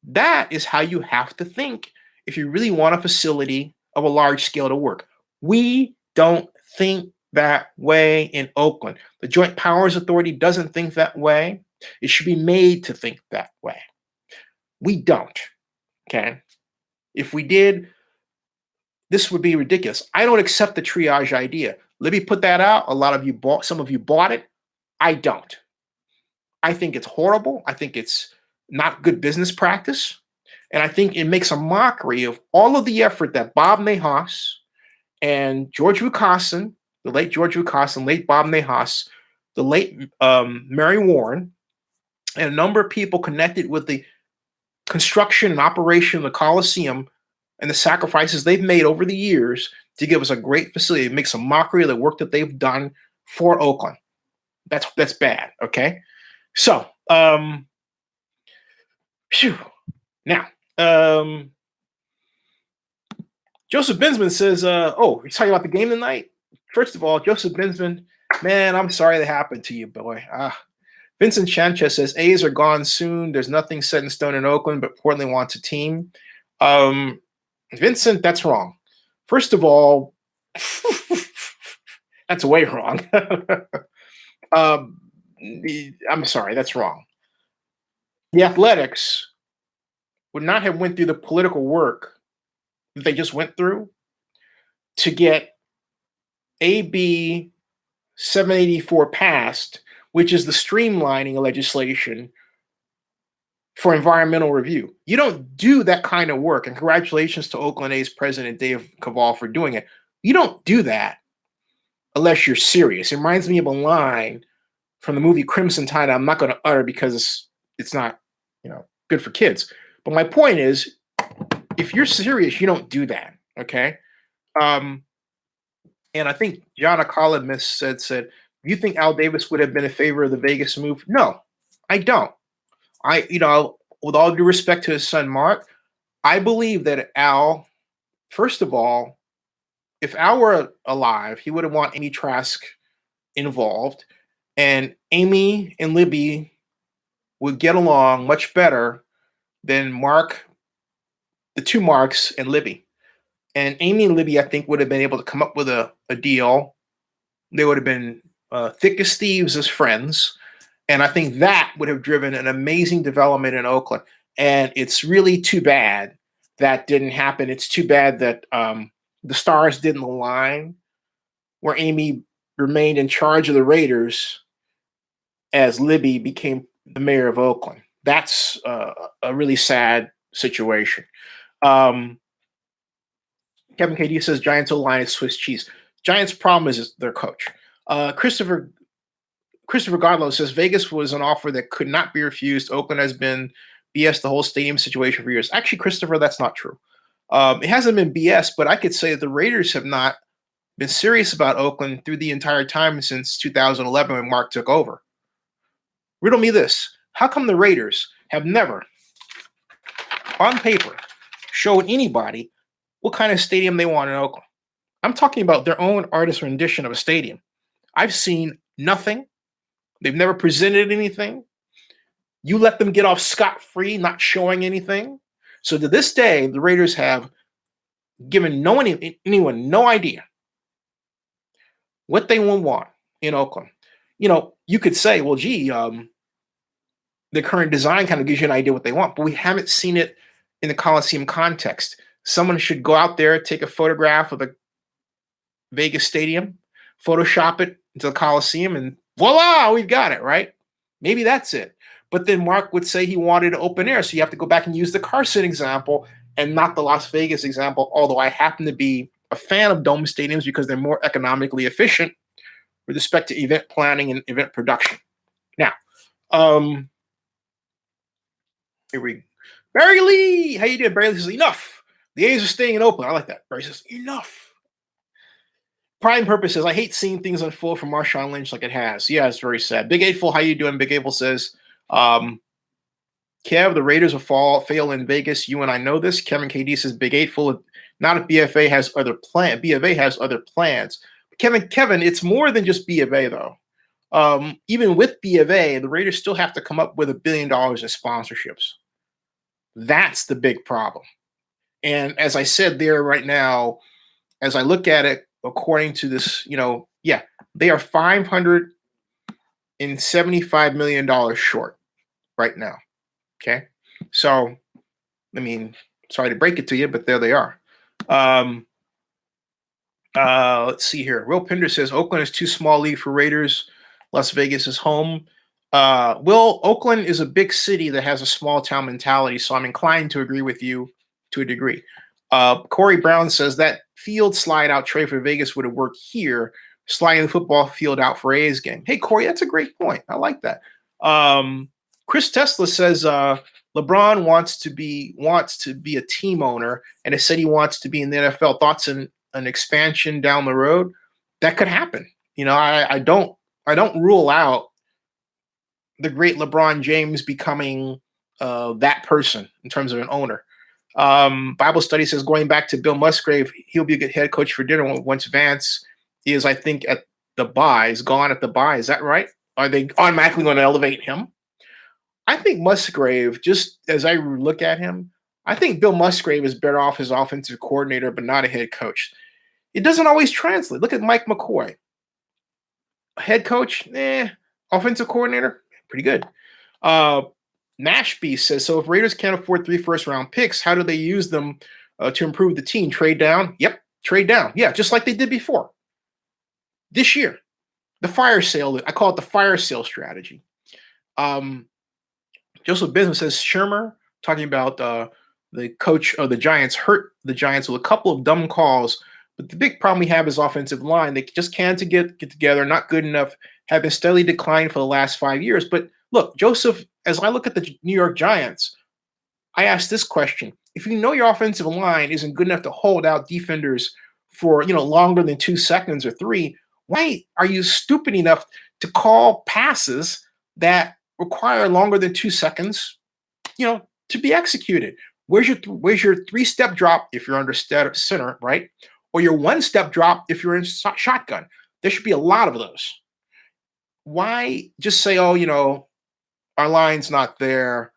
That is how you have to think if you really want a facility of a large scale to work. We don't think that way in Oakland. The Joint Powers Authority doesn't think that way. It should be made to think that way. We don't. Okay? If we did, this would be ridiculous. I don't accept the triage idea. Libby put that out. Some of you bought it. I don't. I think it's horrible. I think it's not good business practice. And I think it makes a mockery of all of the effort that Bob Nahas and George Vukasin, the late George Vukasin, late Bob Nahas, the late Mary Warren, and a number of people connected with the construction and operation of the Coliseum and the sacrifices they've made over the years to give us a great facility. It makes a mockery of the work that they've done for Oakland. That's bad, okay? So, now, Joseph Binsman says, he's talking about the game tonight? First of all, Joseph Binsman, man, I'm sorry that happened to you, boy. Vincent Sanchez says, A's are gone soon. There's nothing set in stone in Oakland, but Portland wants a team. Vincent, that's wrong. First of all, that's way wrong. I'm sorry, that's wrong. The Athletics would not have went through the political work that they just went through to get AB 784 passed, which is the streamlining of legislation for environmental review. You don't do that kind of work, and congratulations to Oakland A's president Dave Cavall for doing it. You don't do that unless you're serious. It reminds me of a line from the movie Crimson Tide I'm not going to utter because it's not, good for kids. But my point is, if you're serious, you don't do that, okay? And I think John Akala said, you think Al Davis would have been in favor of the Vegas move? No, I don't. With all due respect to his son, Mark, I believe that Al, first of all, if Al were alive, he wouldn't want Amy Trask involved, and Amy and Libby would get along much better than Mark, the two Marks, and Libby. And Amy and Libby, I think, would have been able to come up with a deal. They would have been thick as thieves as friends. And I think that would have driven an amazing development in Oakland. And it's really too bad that didn't happen. It's too bad that the stars didn't align where Amy remained in charge of the Raiders as Libby became the mayor of Oakland. That's a really sad situation. Um, Kevin KD says Giants O-line is Swiss cheese. Giants' problem is their coach. Christopher Godlow says Vegas was an offer that could not be refused. Oakland has been BS the whole stadium situation for years. Actually, Christopher, that's not true. It hasn't been BS, but I could say that the Raiders have not been serious about Oakland through the entire time since 2011 when Mark took over. Riddle me this. How come the Raiders have never, on paper, showed anybody what kind of stadium they want in Oakland? I'm talking about their own artist rendition of a stadium. I've seen nothing. They've never presented anything. You let them get off scot-free, not showing anything. So to this day, the Raiders have given anyone no idea what they will want in Oakland. You could say, well, gee, the current design kind of gives you an idea what they want, but we haven't seen it in the Coliseum context. Someone should go out there, take a photograph of the Vegas stadium, Photoshop it into the Coliseum, and voila, we've got it, right? Maybe that's it. But then Mark would say he wanted open air, so you have to go back and use the Carson example and not the Las Vegas example, although I happen to be a fan of dome stadiums because they're more economically efficient with respect to event planning and event production. Now, here we go. Barry Lee, how you doing? Barry Lee says, enough. The A's are staying in Oakland. I like that. Barry says, enough. Prime Purpose says, I hate seeing things unfold for Marshawn Lynch like it has. Yeah, it's very sad. Big Eightful, how you doing? Big April says, Kev, the Raiders will fail in Vegas. You and I know this. Kevin KD says, Big Eightful, not if BFA has other plans. BFA has other plans. Kevin, it's more than just B of A, though. Even with B of A, the Raiders still have to come up with $1 billion in sponsorships. That's the big problem. And as I said there right now, as I look at it, according to this, they are $575 million short right now. Okay. So, I mean, sorry to break it to you, but there they are. Let's see here. Will Pinder says Oakland is too small league for Raiders. Las Vegas is home. Will, Oakland is a big city that has a small town mentality, so I'm inclined to agree with you to a degree. Corey Brown says that field slide out trade for Vegas would have worked here, sliding the football field out for A's game. Hey, Corey, that's a great point. I like that. Chris Tesla says LeBron wants to be a team owner, and has said he wants to be in the NFL. Thoughts on an expansion down the road? That could happen. I don't rule out the great LeBron James becoming that person in terms of an owner. Bible study says going back to Bill Musgrave, he'll be a good head coach for dinner once Vance is, I think, at the bye, is gone at the bye. Is that right? Are they automatically going to elevate him? I think Musgrave, just as I look at him, I think Bill Musgrave is better off as offensive coordinator, but not a head coach. It doesn't always translate. Look at Mike McCoy. Head coach, offensive coordinator, pretty good. Nashby says, so if Raiders can't afford 3 first-round picks, how do they use them to improve the team? Trade down? Yep, trade down. Yeah, just like they did before. This year, the fire sale, I call it the fire sale strategy. Joseph Bismarck says, Shermer, talking about the coach of the Giants, hurt the Giants with a couple of dumb calls, but the big problem we have is offensive line. They just can't get together, not good enough, have been steadily declined for the last 5 years. But look, Joseph, as I look at the New York Giants, I ask this question. If you know your offensive line isn't good enough to hold out defenders for longer than 2 seconds or 3, why are you stupid enough to call passes that require longer than 2 seconds, to be executed? Where's your 3-step drop if you're under center, right? Or your 1-step drop if you're in shotgun? There should be a lot of those. Why just say, oh, our line's not there,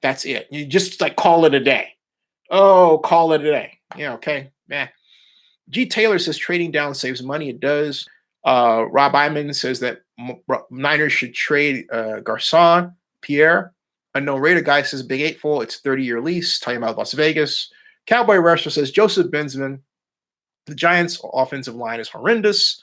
that's it. You just call it a day. Oh, call it a day. Yeah, okay. G. Taylor says trading down saves money. It does. Rob Iman says that Niners should trade Garcon, Pierre. Unknown Raider guy says Big Eightful, it's a 30-year lease, talking about Las Vegas. Cowboy Wrestler says Joseph Bensman, the Giants' offensive line is horrendous.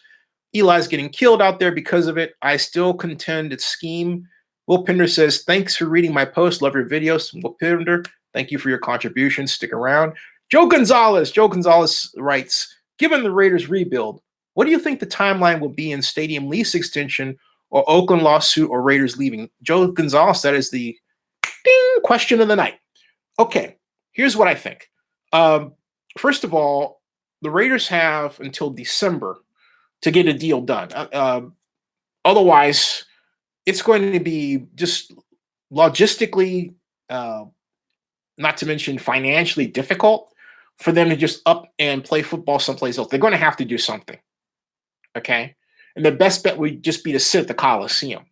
Eli's getting killed out there because of it. I still contend it's scheme. Will Pinder says, thanks for reading my post. Love your videos. Will Pinder, thank you for your contribution. Stick around. Joe Gonzalez writes, given the Raiders rebuild, what do you think the timeline will be in stadium lease extension or Oakland lawsuit or Raiders leaving? Joe Gonzalez, that is the ding question of the night. Okay, here's what I think. First of all, the Raiders have until December to get a deal done. Otherwise, it's going to be just logistically, not to mention financially difficult for them to just up and play football someplace else. They're going to have to do something. Okay? And the best bet would just be to sit at the Coliseum.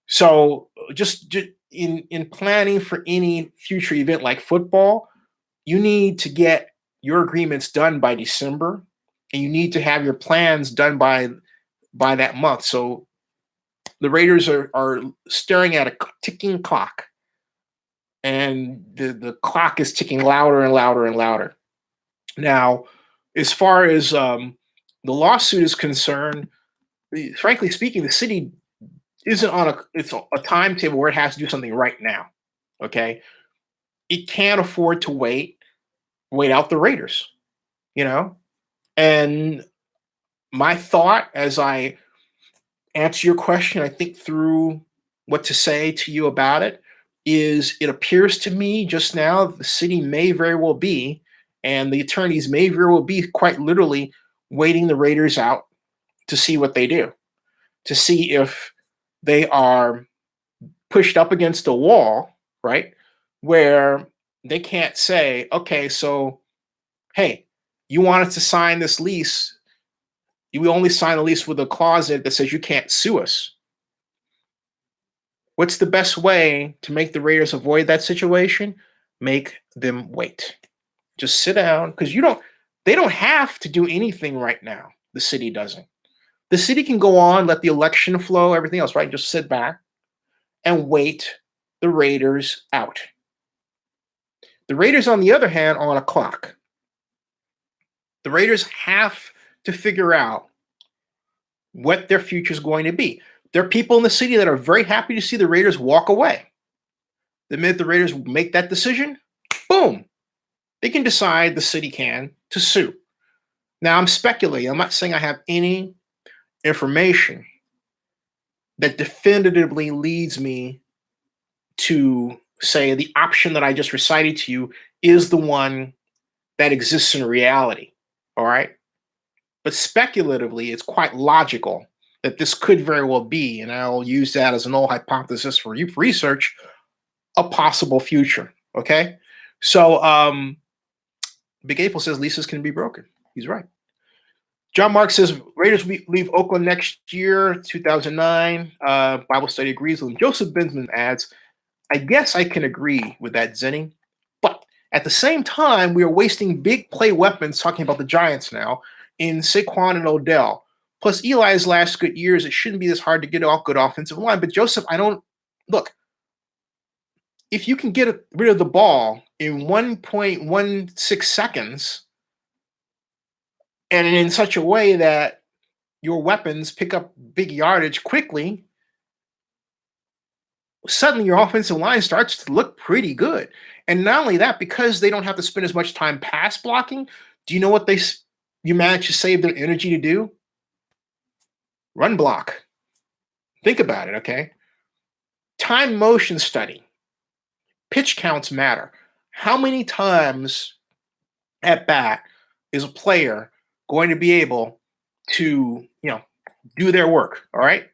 So just in planning for any future event like football, you need to get your agreements done by December, and you need to have your plans done by that month. So the Raiders are staring at a ticking clock, and the clock is ticking louder and louder and louder. Now, as far as the lawsuit is concerned, frankly speaking, the city isn't on a timetable where it has to do something right now. Okay, it can't afford to wait out the Raiders, And my thought as I answer your question, I think through what to say to you about it, is it appears to me just now the city may very well be, and the attorneys may very well be quite literally waiting the Raiders out to see what they do, to see if they are pushed up against a wall, right, where they can't say, okay, so, hey, you want us to sign this lease. We only sign a lease with a clause in it that says you can't sue us. What's the best way to make the Raiders avoid that situation? Make them wait. Just sit down, because they don't have to do anything right now. The city doesn't. The city can go on, let the election flow, everything else, right? Just sit back and wait the Raiders out. The Raiders, on the other hand, are on a clock. The Raiders have to figure out what their future is going to be. There are people in the city that are very happy to see the Raiders walk away. The minute the Raiders make that decision, boom, they can decide, the city can, to sue. Now, I'm speculating. I'm not saying I have any information that definitively leads me to say the option that I just recited to you is the one that exists in reality. All right? But speculatively, it's quite logical that this could very well be, and I'll use that as an old hypothesis for you research, a possible future. Okay? So Big April says leases can be broken. He's right. John Mark says Raiders leave Oakland next year, 2009. Bible study agrees with him. Joseph Bensman adds, I guess I can agree with that, Zenny. But at the same time, we are wasting big play weapons, talking about the Giants now, in Saquon and Odell. Plus Eli's last good years, it shouldn't be this hard to get off good offensive line. But Joseph, look, if you can get rid of the ball in 1.16 seconds, and in such a way that your weapons pick up big yardage quickly, suddenly your offensive line starts to look pretty good. And not only that, because they don't have to spend as much time pass blocking, do you know what you manage to save their energy to do? Run block. Think about it, okay? Time motion study. Pitch counts matter. How many times at bat is a player going to be able to, do their work, all right?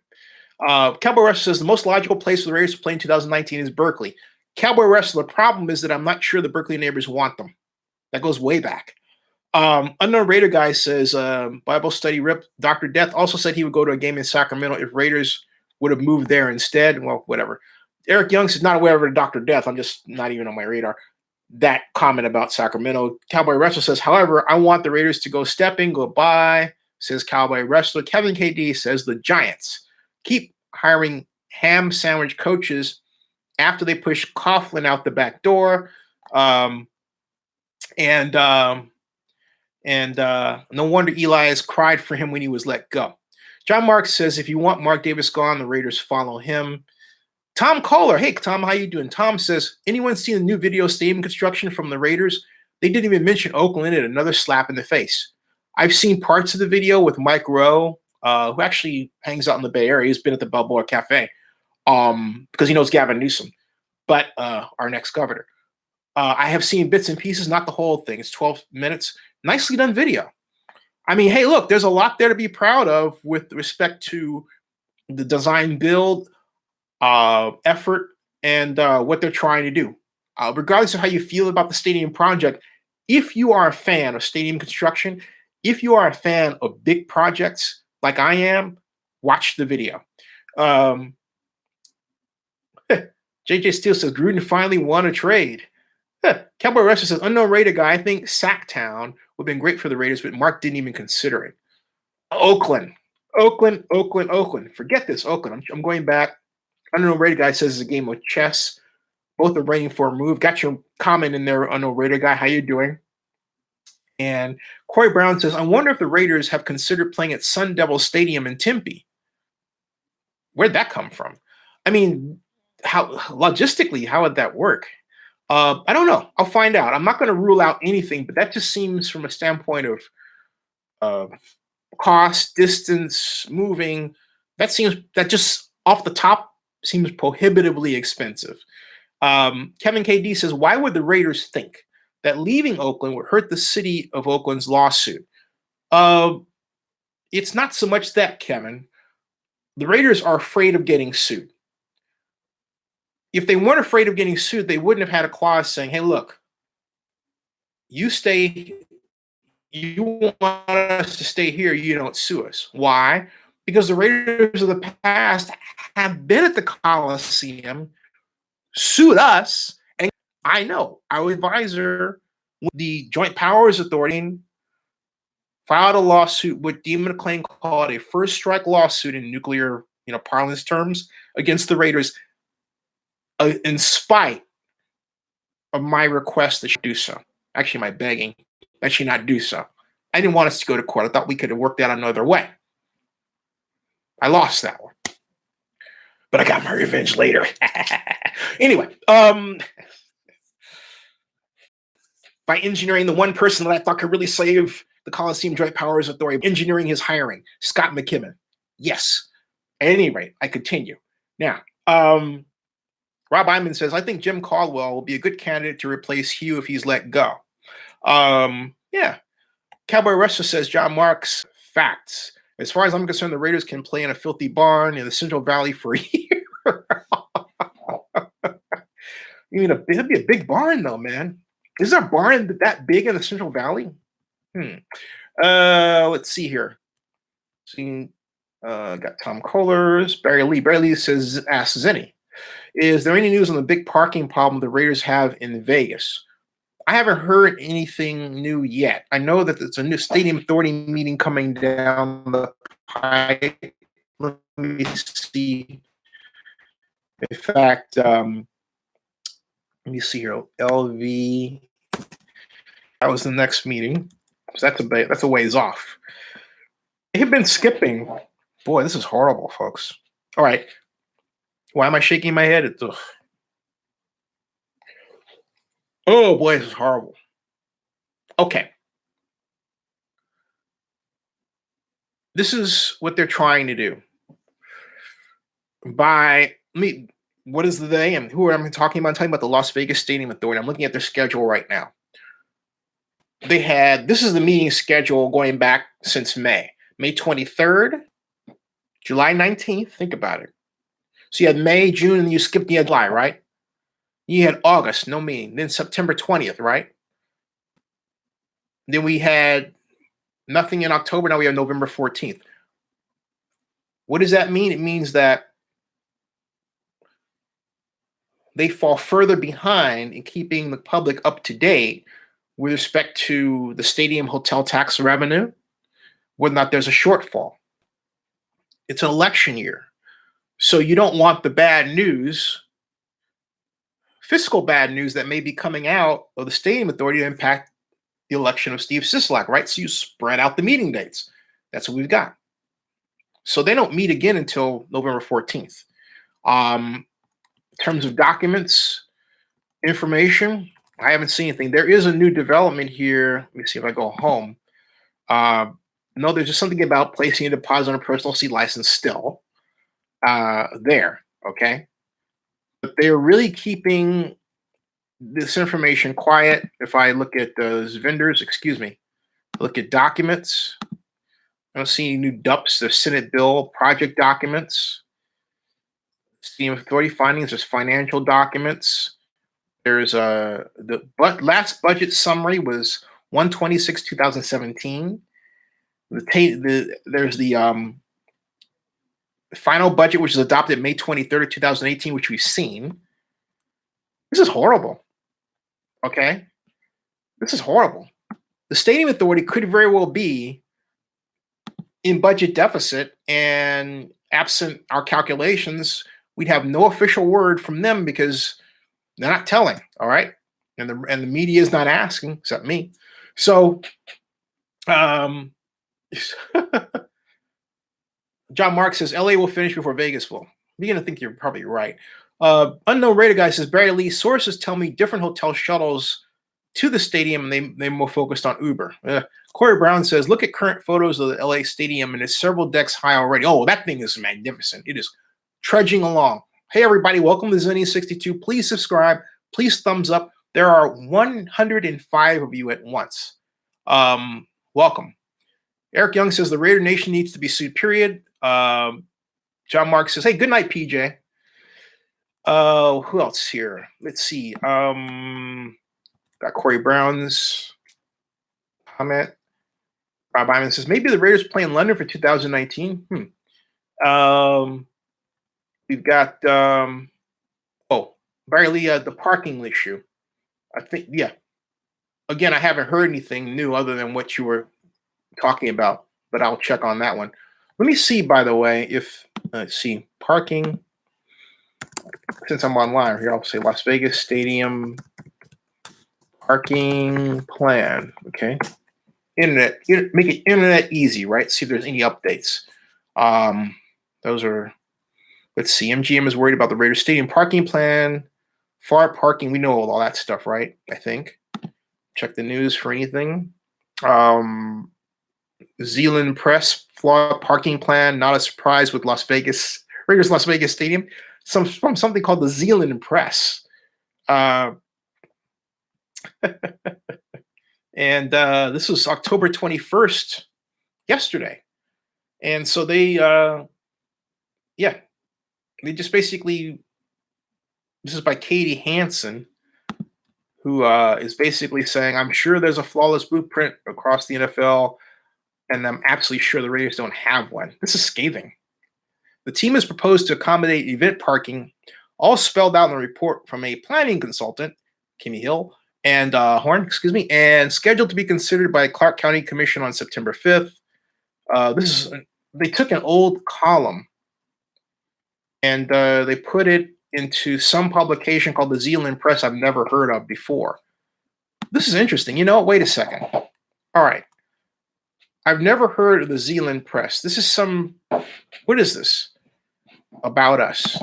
Cowboy Wrestler says the most logical place for the Raiders to play in 2019 is Berkeley. Cowboy Wrestler, the problem is that I'm not sure the Berkeley neighbors want them. That goes way back. Unknown Raider guy says Bible study rip. Dr. Death also said he would go to a game in Sacramento if Raiders would have moved there instead. Well, whatever. Eric Young says not aware of Dr. Death. I'm just not even on my radar. That comment about Sacramento. Cowboy Wrestler says, however, I want the Raiders to go stepping. Goodbye, says Cowboy Wrestler. Kevin KD says the Giants keep hiring ham sandwich coaches after they pushed Coughlin out the back door. Um, and no wonder Elias cried for him when he was let go. John Marks says, if you want Mark Davis gone, the Raiders follow him. Tom Kohler, hey Tom, how you doing? Tom says, anyone seen the new video stadium construction from the Raiders? They didn't even mention Oakland and another slap in the face. I've seen parts of the video with Mike Rowe, who actually hangs out in the Bay Area. He's been at the Balboa Cafe because he knows Gavin Newsom, but our next governor. I have seen bits and pieces, not the whole thing. It's 12 minutes. Nicely done video. I mean, hey, look, there's a lot there to be proud of with respect to the design build effort and what they're trying to do. Regardless of how you feel about the stadium project, if you are a fan of stadium construction, if you are a fan of big projects like I am, watch the video. JJ Steele says, Gruden finally won a trade. Cowboy Wrestler says, unknown Raider guy, I think Sacktown would have been great for the Raiders, but Mark didn't even consider it. Oakland. Forget this, Oakland. I'm going back. Unknown Raider guy says it's a game of chess. Both are waiting for a move. Got your comment in there, Unknown Raider guy. How you doing? And Corey Brown says, I wonder if the Raiders have considered playing at Sun Devil Stadium in Tempe. Where'd that come from? I mean, how logistically, how would that work? I don't know. I'll find out. I'm not going to rule out anything, but that just seems from a standpoint of cost, distance, moving. That just off the top seems prohibitively expensive. Kevin KD says, why would the Raiders think that leaving Oakland would hurt the city of Oakland's lawsuit? It's not so much that, Kevin. The Raiders are afraid of getting sued. If they weren't afraid of getting sued, they wouldn't have had a clause saying, hey, look, you want us to stay here, you don't sue us. Why? Because the Raiders of the past have been at the Coliseum, sued us, and I know our advisor, the Joint Powers Authority, filed a lawsuit with Demon McClain called a first strike lawsuit in nuclear, parlance terms against the Raiders, in spite of my request that she do so. Actually, my begging that she not do so. I didn't want us to go to court. I thought we could have worked out another way. I lost that one. But I got my revenge later. Anyway, by engineering the one person that I thought could really save the Coliseum Joint Powers Authority, engineering his hiring, Scott McKibben. Yes. At any rate, I continue. Now, Rob Iman says, I think Jim Caldwell will be a good candidate to replace Hugh if he's let go. Yeah. Cowboy Wrestler says, John Marks, facts. As far as I'm concerned, the Raiders can play in a filthy barn in the Central Valley for a year. You mean it'd be a big barn, though, man. Is there a barn that big in the Central Valley? Let's see here. Got Tom Kohlers, Barry Lee. Barry Lee says, asks Zenny, is there any news on the big parking problem the Raiders have in Vegas? I haven't heard anything new yet. I know that there's a new stadium authority meeting coming down the pipe. Let me see. In fact, let me see here. LV. That was the next meeting. So that's a ways off. They have been skipping. Boy, this is horrible, folks. All right. Why am I shaking my head? Oh, boy, this is horrible. Okay. This is what they're trying to do. What is the they and who am I talking about? I'm talking about the Las Vegas Stadium Authority. I'm looking at their schedule right now. This is the meeting schedule going back since May 23rd, July 19th. Think about it. So you had May, June, and you skipped the July, right? You had August, no meeting. Then September 20th, right? Then we had nothing in October. Now we have November 14th. What does that mean? It means that they fall further behind in keeping the public up to date with respect to the stadium hotel tax revenue, whether or not there's a shortfall. It's an election year. So you don't want the bad news fiscal bad news that may be coming out of the stadium authority to impact the election of Steve Sisolak, right? So you spread out the meeting dates. That's what we've got. So they don't meet again until November 14th. In terms of documents, information, I haven't seen anything. There is a new development here. Let me see if I go home. No, there's just something about placing a deposit on a personal seat license still there, okay? But they're really keeping this information quiet. If I look at those vendors, excuse me, look at documents, I don't see any new DUPs. There's Senate bill project documents, Stadium Authority findings, there's financial documents. There's the last budget summary was 1/26/2017. There's the final budget, which was adopted May 23rd, 2018, which we've seen. This is horrible. Okay, this is horrible. The Stadium Authority could very well be in budget deficit, and absent our calculations, we'd have no official word from them because they're not telling. All right, and the media is not asking, except me. So, John Mark says LA will finish before Vegas will. I'm beginning to think you're probably right. Unknown Raider guy says Barry Lee sources tell me different hotel shuttles to the stadium, and they're more focused on Uber. Corey Brown says, look at current photos of the LA stadium, and it's several decks high already. Oh, that thing is magnificent. It is trudging along. Hey, everybody, welcome to Zenny62. Please subscribe. Please thumbs up. There are 105 of you at once. Welcome. Eric Young says the Raider Nation needs to be sued, period. John Mark says, hey, good night, PJ. Who else here? Let's see. Got Corey Brown's comment. Rob Iman says, maybe the Raiders play in London for 2019. We've got, Barry Lee, the parking issue. I think, yeah. Again, I haven't heard anything new other than what you were talking about, but I'll check on that one. Let me see, by the way, if, let's see, parking. Since I'm online here, I'll say Las Vegas Stadium parking plan. Okay. Internet, make it internet easy, right? See if there's any updates. Those are, let's see. MGM is worried about the Raiders Stadium parking plan. FAR parking, we know all that stuff, right? I think. Check the news for anything. Zealand Press, flawed parking plan. Not a surprise with Las Vegas, Raiders Las Vegas Stadium. From something called the Zealand Press. And this was October 21st, yesterday. And so they just basically, this is by Katie Hansen, who is basically saying, I'm sure there's a flawless blueprint across the NFL, and I'm absolutely sure the Raiders don't have one. This is scathing. The team has proposed to accommodate event parking, all spelled out in the report from a planning consultant, Kimmy Hill, and Horn, and scheduled to be considered by Clark County Commission on September 5th. They took an old column and they put it into some publication called the Zealand Press I've never heard of before. This is interesting. You know, wait a second. All right. I've never heard of the Zealand Press. This is what is this? About Us.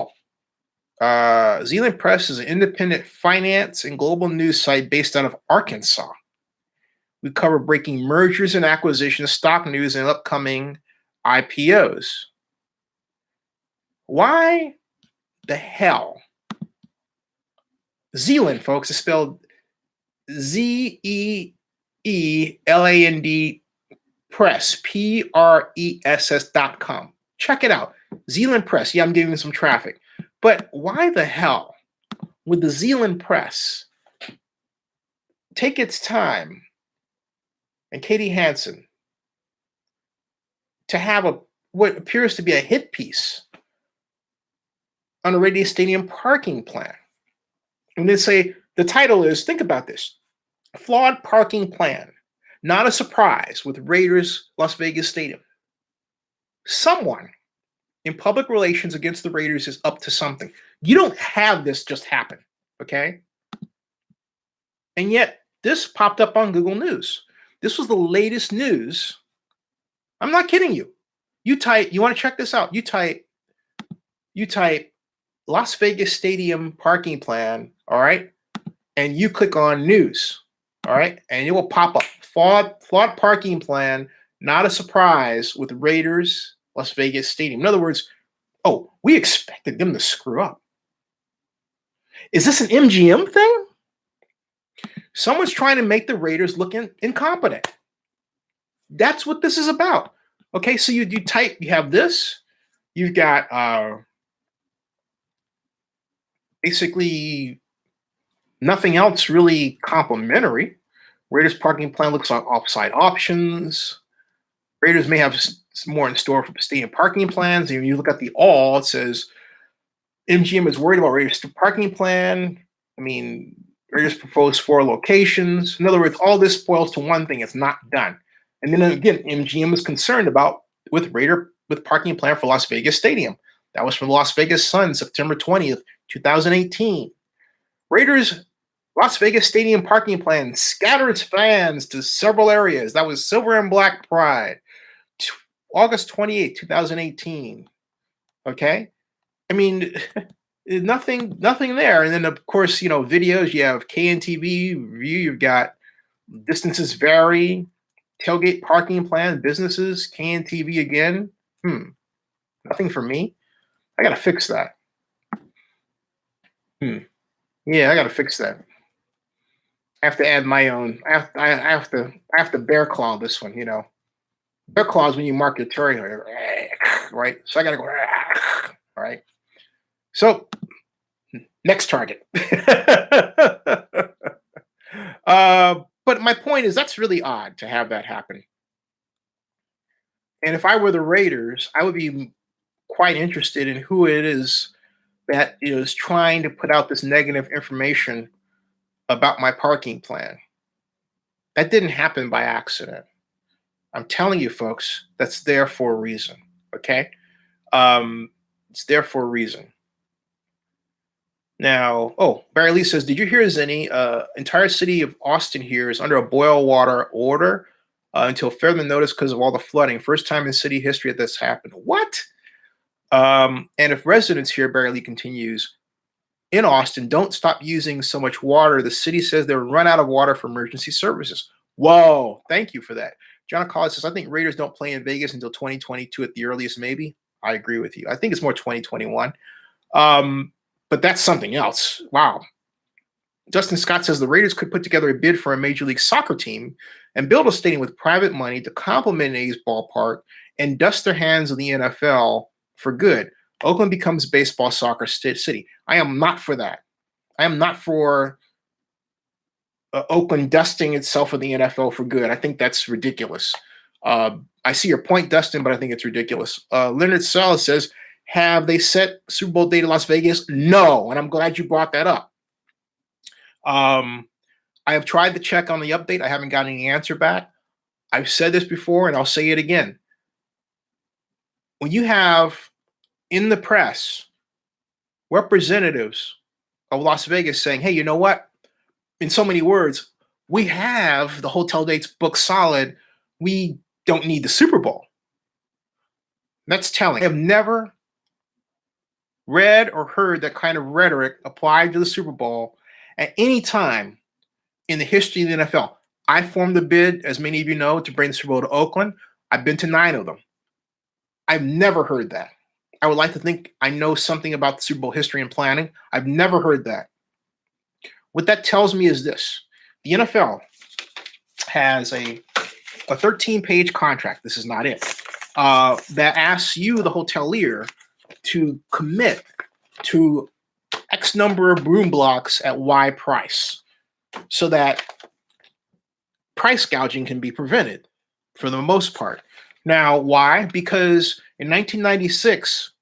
Zealand Press is an independent finance and global news site based out of Arkansas. We cover breaking mergers and acquisitions, stock news, and upcoming IPOs. Why the hell? Zealand, folks, is spelled Zeeeland Press, PRESS.com. Check it out. Zealand Press. Yeah, I'm giving some traffic. But why the hell would the Zealand Press take its time, and Katie Hansen, to have what appears to be a hit piece on a Raider Stadium parking plan? And then say, the title is, think about this, flawed parking plan, not a surprise with Raiders Las Vegas Stadium. Someone in public relations against the Raiders is up to something. You don't have this just happen. Okay. And yet this popped up on Google News. This was the latest news. I'm not kidding you. You want to check this out? You type Las Vegas Stadium parking plan, all right? And you click on news, all right? And it will pop up flawed parking plan, not a surprise with Raiders Las Vegas Stadium. In other words, oh, we expected them to screw up. Is this an MGM thing? Someone's trying to make the Raiders look incompetent. That's what this is about. Okay, so you have this, you've got basically nothing else really complimentary. Raiders parking plan looks like offside options. Raiders may have more in store for stadium parking plans. If you look at the all, it says MGM is worried about Raiders parking plan. I mean, Raiders proposed 4 locations. In other words, all this boils to one thing: it's not done. And then again, MGM is concerned about with parking plan for Las Vegas Stadium. That was from the Las Vegas Sun, September 20th, 2018. Raiders Las Vegas Stadium parking plan scatters fans to several areas. That was Silver and Black Pride, August 28th, 2018. Okay? I mean, nothing there. And then, of course, videos. You have KNTV View. You've got distances vary, tailgate parking plan, businesses, KNTV again. Nothing for me. I got to fix that. Yeah, I got to fix that. I have to add my own. I have to bear claw this one. Bear claw is when you mark your territory, right? So I got to go, all right. So next target. But my point is that's really odd to have that happen. And if I were the Raiders, I would be quite interested in who it is that is trying to put out this negative information about my parking plan. That didn't happen by accident. I'm telling you, folks, that's there for a reason. Okay? It's there for a reason. Now, Barry Lee says, did you hear, Zenny? Entire city of Austin here is under a boil water order until further notice because of all the flooding. First time in city history that this happened. What? And if residents here, Barry Lee continues, in Austin, don't stop using so much water. The city says they'll run out of water for emergency services. Whoa, thank you for that. John Collins says, I think Raiders don't play in Vegas until 2022 at the earliest, maybe. I agree with you. I think it's more 2021. But that's something else. Wow. Justin Scott says the Raiders could put together a bid for a Major League Soccer team and build a stadium with private money to complement A's ballpark and dust their hands of the NFL for good. Oakland becomes baseball soccer city. I am not for that. I am not for Oakland dusting itself with the NFL for good. I think that's ridiculous. I see your point, Dustin, but I think it's ridiculous. Leonard Salas says, have they set Super Bowl date in Las Vegas? No, and I'm glad you brought that up. I have tried to check on the update. I haven't gotten any answer back. I've said this before, and I'll say it again. When you have in the press representatives of Las Vegas saying, hey, you know what? In so many words, we have the hotel dates booked solid. We don't need the Super Bowl. That's telling. I have never read or heard that kind of rhetoric applied to the Super Bowl at any time in the history of the NFL. I formed a bid, as many of you know, to bring the Super Bowl to Oakland. I've been to 9 of them. I've never heard that. I would like to think I know something about the Super Bowl history and planning. I've never heard that. What that tells me is this. The NFL has a 13-page contract. This is not it. That asks you, the hotelier, to commit to X number of room blocks at Y price so that price gouging can be prevented for the most part. Now, why? Because in 1996,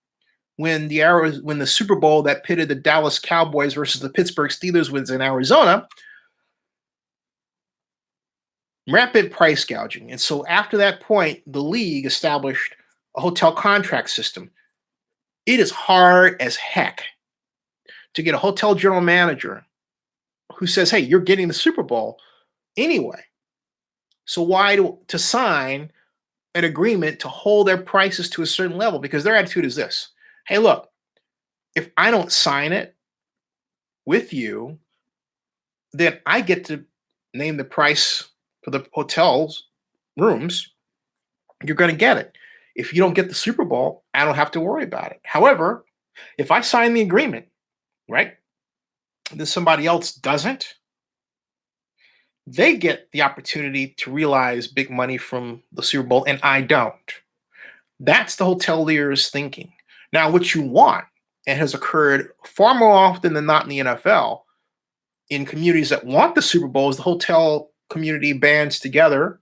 when the Super Bowl that pitted the Dallas Cowboys versus the Pittsburgh Steelers was in Arizona, rampant price gouging. And so after that point, the league established a hotel contract system. It is hard as heck to get a hotel general manager who says, hey, you're getting the Super Bowl anyway. So why to sign an agreement to hold their prices to a certain level? Because their attitude is this: hey, look, if I don't sign it with you, then I get to name the price for the hotel's rooms. You're going to get it. If you don't get the Super Bowl, I don't have to worry about it. However, if I sign the agreement, right, then somebody else doesn't, they get the opportunity to realize big money from the Super Bowl, and I don't. That's the hoteliers thinking. Now, what you want, and has occurred far more often than not in the NFL, in communities that want the Super Bowl, is the hotel community bands together.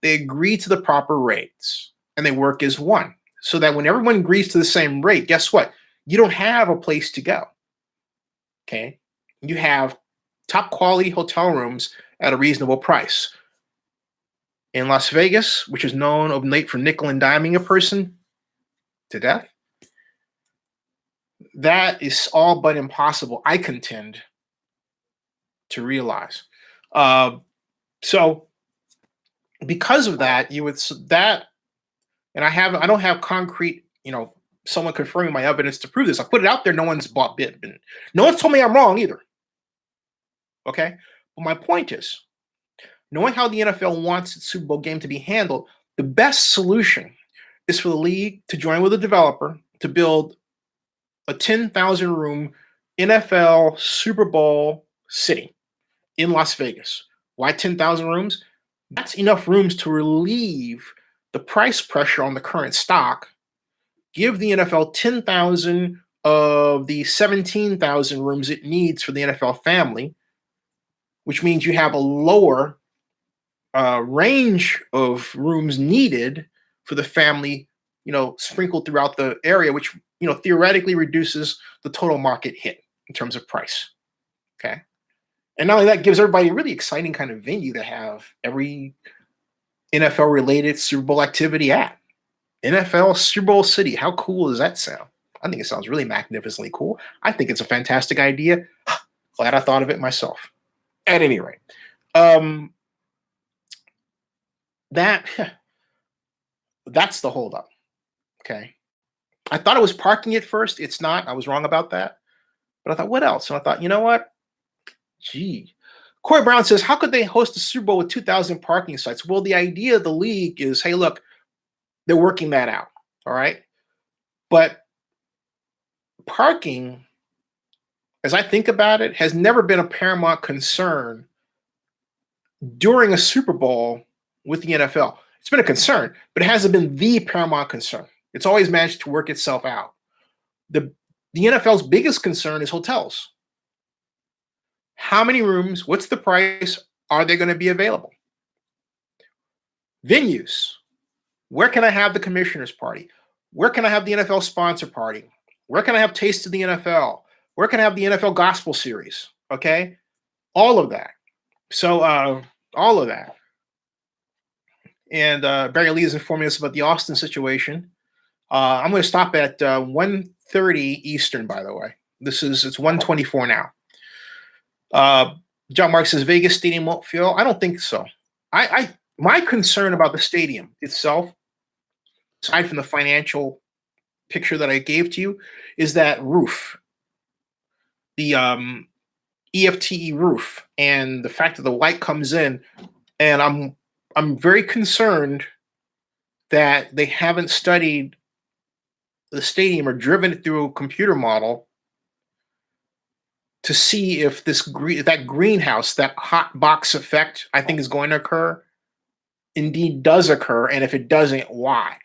They agree to the proper rates, and they work as one. So that when everyone agrees to the same rate, guess what? You don't have a place to go. Okay? You have top quality hotel rooms at a reasonable price. In Las Vegas, which is known of late for nickel and diming a person to death, that is all but impossible, I contend, to realize. So because of that, you would that, and I don't have concrete, someone confirming my evidence to prove this. I put it out there. No one's bought bit. No one's told me I'm wrong either. Okay, but my point is, knowing how the NFL wants its Super Bowl game to be handled, the best solution is for the league to join with a developer to build a 10,000 room NFL Super Bowl city in Las Vegas. Why 10,000 rooms? That's enough rooms to relieve the price pressure on the current stock, give the NFL 10,000 of the 17,000 rooms it needs for the NFL family, which means you have a lower range of rooms needed for the family, sprinkled throughout the area, which, theoretically reduces the total market hit in terms of price. Okay. And not only that, gives everybody a really exciting kind of venue to have every NFL related Super Bowl activity at. NFL Super Bowl City. How cool does that sound? I think it sounds really magnificently cool. I think it's a fantastic idea. Glad I thought of it myself. At any rate, that's the holdup. Okay. I thought it was parking at first. It's not. I was wrong about that. But I thought, what else? And I thought, you know what? Gee. Corey Brown says, how could they host a Super Bowl with 2,000 parking sites? Well, the idea of the league is, hey, look, they're working that out. All right. But parking, as I think about it, has never been a paramount concern during a Super Bowl with the NFL. It's been a concern, but it hasn't been the paramount concern. It's always managed to work itself out. The NFL's biggest concern is hotels. How many rooms? What's the price? Are they going to be available? Venues. Where can I have the commissioner's party? Where can I have the NFL sponsor party? Where can I have Taste of the NFL? Where can I have the NFL Gospel Series? Okay? All of that. So, all of that. And Barry Lee is informing us about the Austin situation. I'm going to stop at 1:30 Eastern, by the way. It's 1:24 now. John Mark says Vegas Stadium won't fill. I don't think so. My concern about the stadium itself, aside from the financial picture that I gave to you, is that roof, the EFTE roof, and the fact that the light comes in, and I'm very concerned that they haven't studied the stadium or driven it through a computer model to see if that greenhouse, that hot box effect, I think is going to occur, indeed does occur, and if it doesn't, why?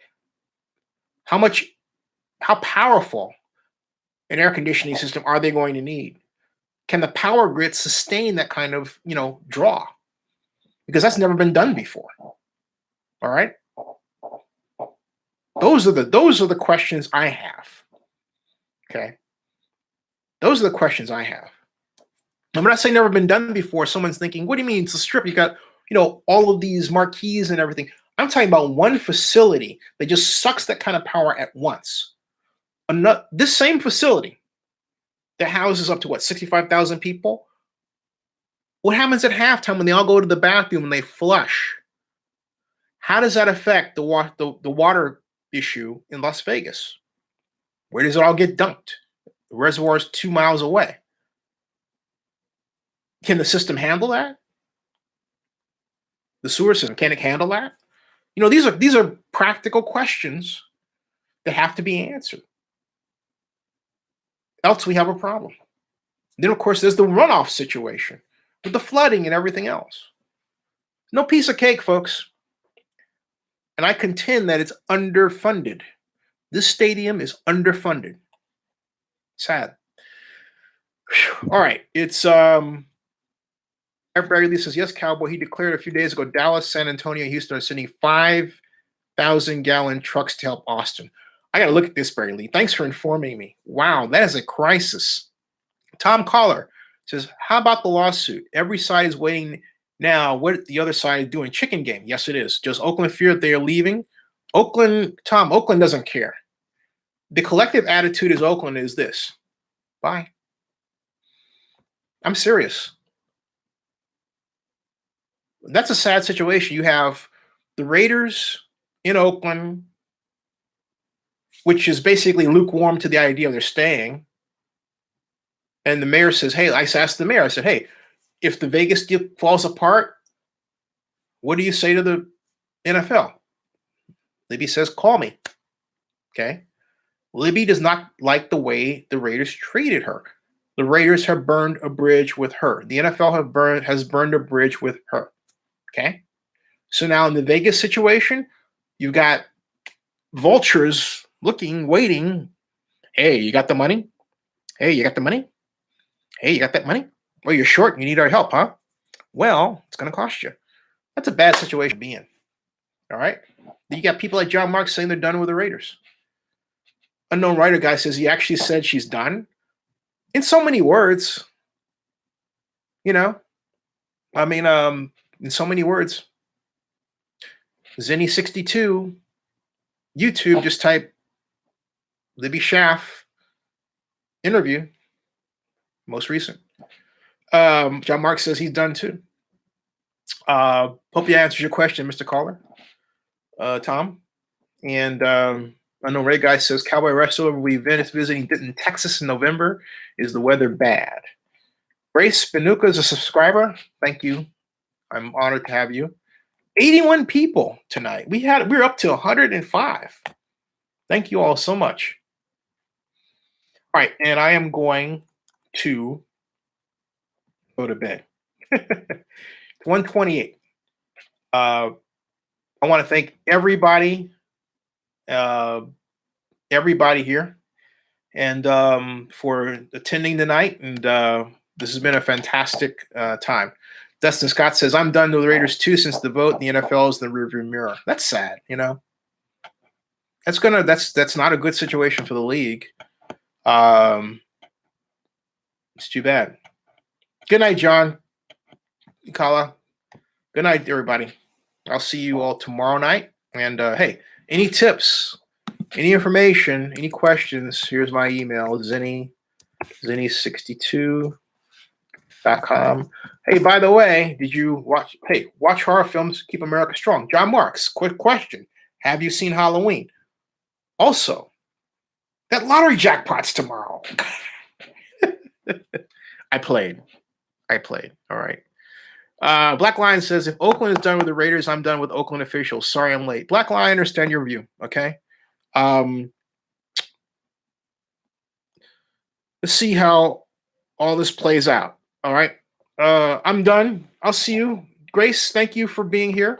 How powerful an air conditioning system are they going to need? Can the power grid sustain that kind of, draw? Because that's never been done before. All right? Those are the questions I have. Okay? Those are the questions I have. And when I say never been done before, someone's thinking, what do you mean? It's a strip. You got, all of these marquees and everything. I'm talking about one facility that just sucks that kind of power at once. This same facility that houses up to what, 65,000 people? What happens at halftime when they all go to the bathroom and they flush? How does that affect the water issue in Las Vegas? Where does it all get dumped? The reservoir is 2 miles away. Can the system handle that? The sewer system, can it handle that? You know, these are practical questions that have to be answered. Else we have a problem. Then, of course, there's the runoff situation with the flooding and everything else. No piece of cake, folks. And I contend that it's underfunded. This stadium is underfunded. Sad. Whew. All right. It's Barry Lee says, yes, Cowboy. He declared a few days ago Dallas, San Antonio, and Houston are sending 5,000-gallon trucks to help Austin. I got to look at this, Barry Lee. Thanks for informing me. Wow, that is a crisis. Tom Collar says, how about the lawsuit? Every side is waiting now. What the other side is doing? Chicken game. Yes, it is. Does Oakland fear that they are leaving? Oakland doesn't care. The collective attitude is Oakland is this. Bye. I'm serious. That's a sad situation. You have the Raiders in Oakland, which is basically lukewarm to the idea of they're staying. And the mayor says, hey, I asked the mayor, I said, hey, if the Vegas deal falls apart, what do you say to the NFL? Libby says, call me. Okay. Libby does not like the way the Raiders treated her. The Raiders have burned a bridge with her. The NFL has burned a bridge with her. Okay. So now in the Vegas situation, you've got vultures looking, waiting. Hey, you got the money? Hey, you got the money? Hey, you got that money? Well, you're short and you need our help, huh? Well, it's going to cost you. That's a bad situation to be in. All right. Then you got people like John Marks saying they're done with the Raiders. Unknown writer guy says he actually said she's done. In so many words. You know, I mean, in so many words. Zenny62, YouTube, just type Libby Schaff interview, most recent. John Mark says he's done too. Hope you answered your question, Mr. Caller, Tom. And Unknown Ray Guy says Cowboy Wrestler will be visiting Denton, Texas in November. Is the weather bad? Grace Benuka is a subscriber. Thank you. I'm honored to have you. 81 people tonight. We're up to 105. Thank you all so much. All right, and I am going to go to bed. 128. I want to thank everybody here and for attending tonight. And this has been a fantastic time. Dustin Scott says, I'm done with the Raiders too since the vote in the NFL is the rearview mirror. That's sad, you know. That's not a good situation for the league. It's too bad. Good night, John. Kala. Good night, everybody. I'll see you all tomorrow night. And hey, any tips, any information, any questions, here's my email, zenny62.com. Hey, by the way, did you watch horror films keep America strong? John Marks, quick question. Have you seen Halloween? Also, that lottery jackpot's tomorrow. I played. All right. Black Lion says, if Oakland is done with the Raiders, I'm done with Oakland officials. Sorry I'm late. Black Lion, I understand your view. Okay. Let's see how all this plays out. All right. I'm done. I'll see you. Grace, thank you for being here.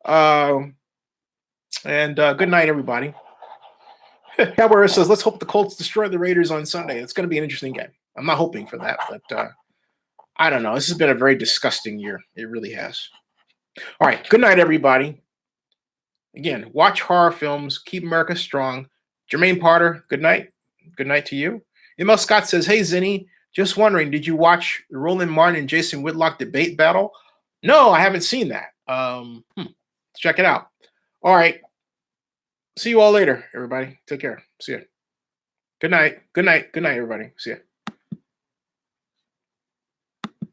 And good night, everybody. Cowboy says, let's hope the Colts destroy the Raiders on Sunday. It's going to be an interesting game. I'm not hoping for that, but I don't know. This has been a very disgusting year. It really has. All right. Good night, everybody. Again, watch horror films. Keep America strong. Jermaine Potter, good night. Good night to you. ML Scott says, hey, Zinni, just wondering, did you watch Roland Martin and Jason Whitlock debate battle? No, I haven't seen that. Check it out. All right. See you all later, everybody. Take care. See ya. Good night. Good night. Good night, everybody. See ya.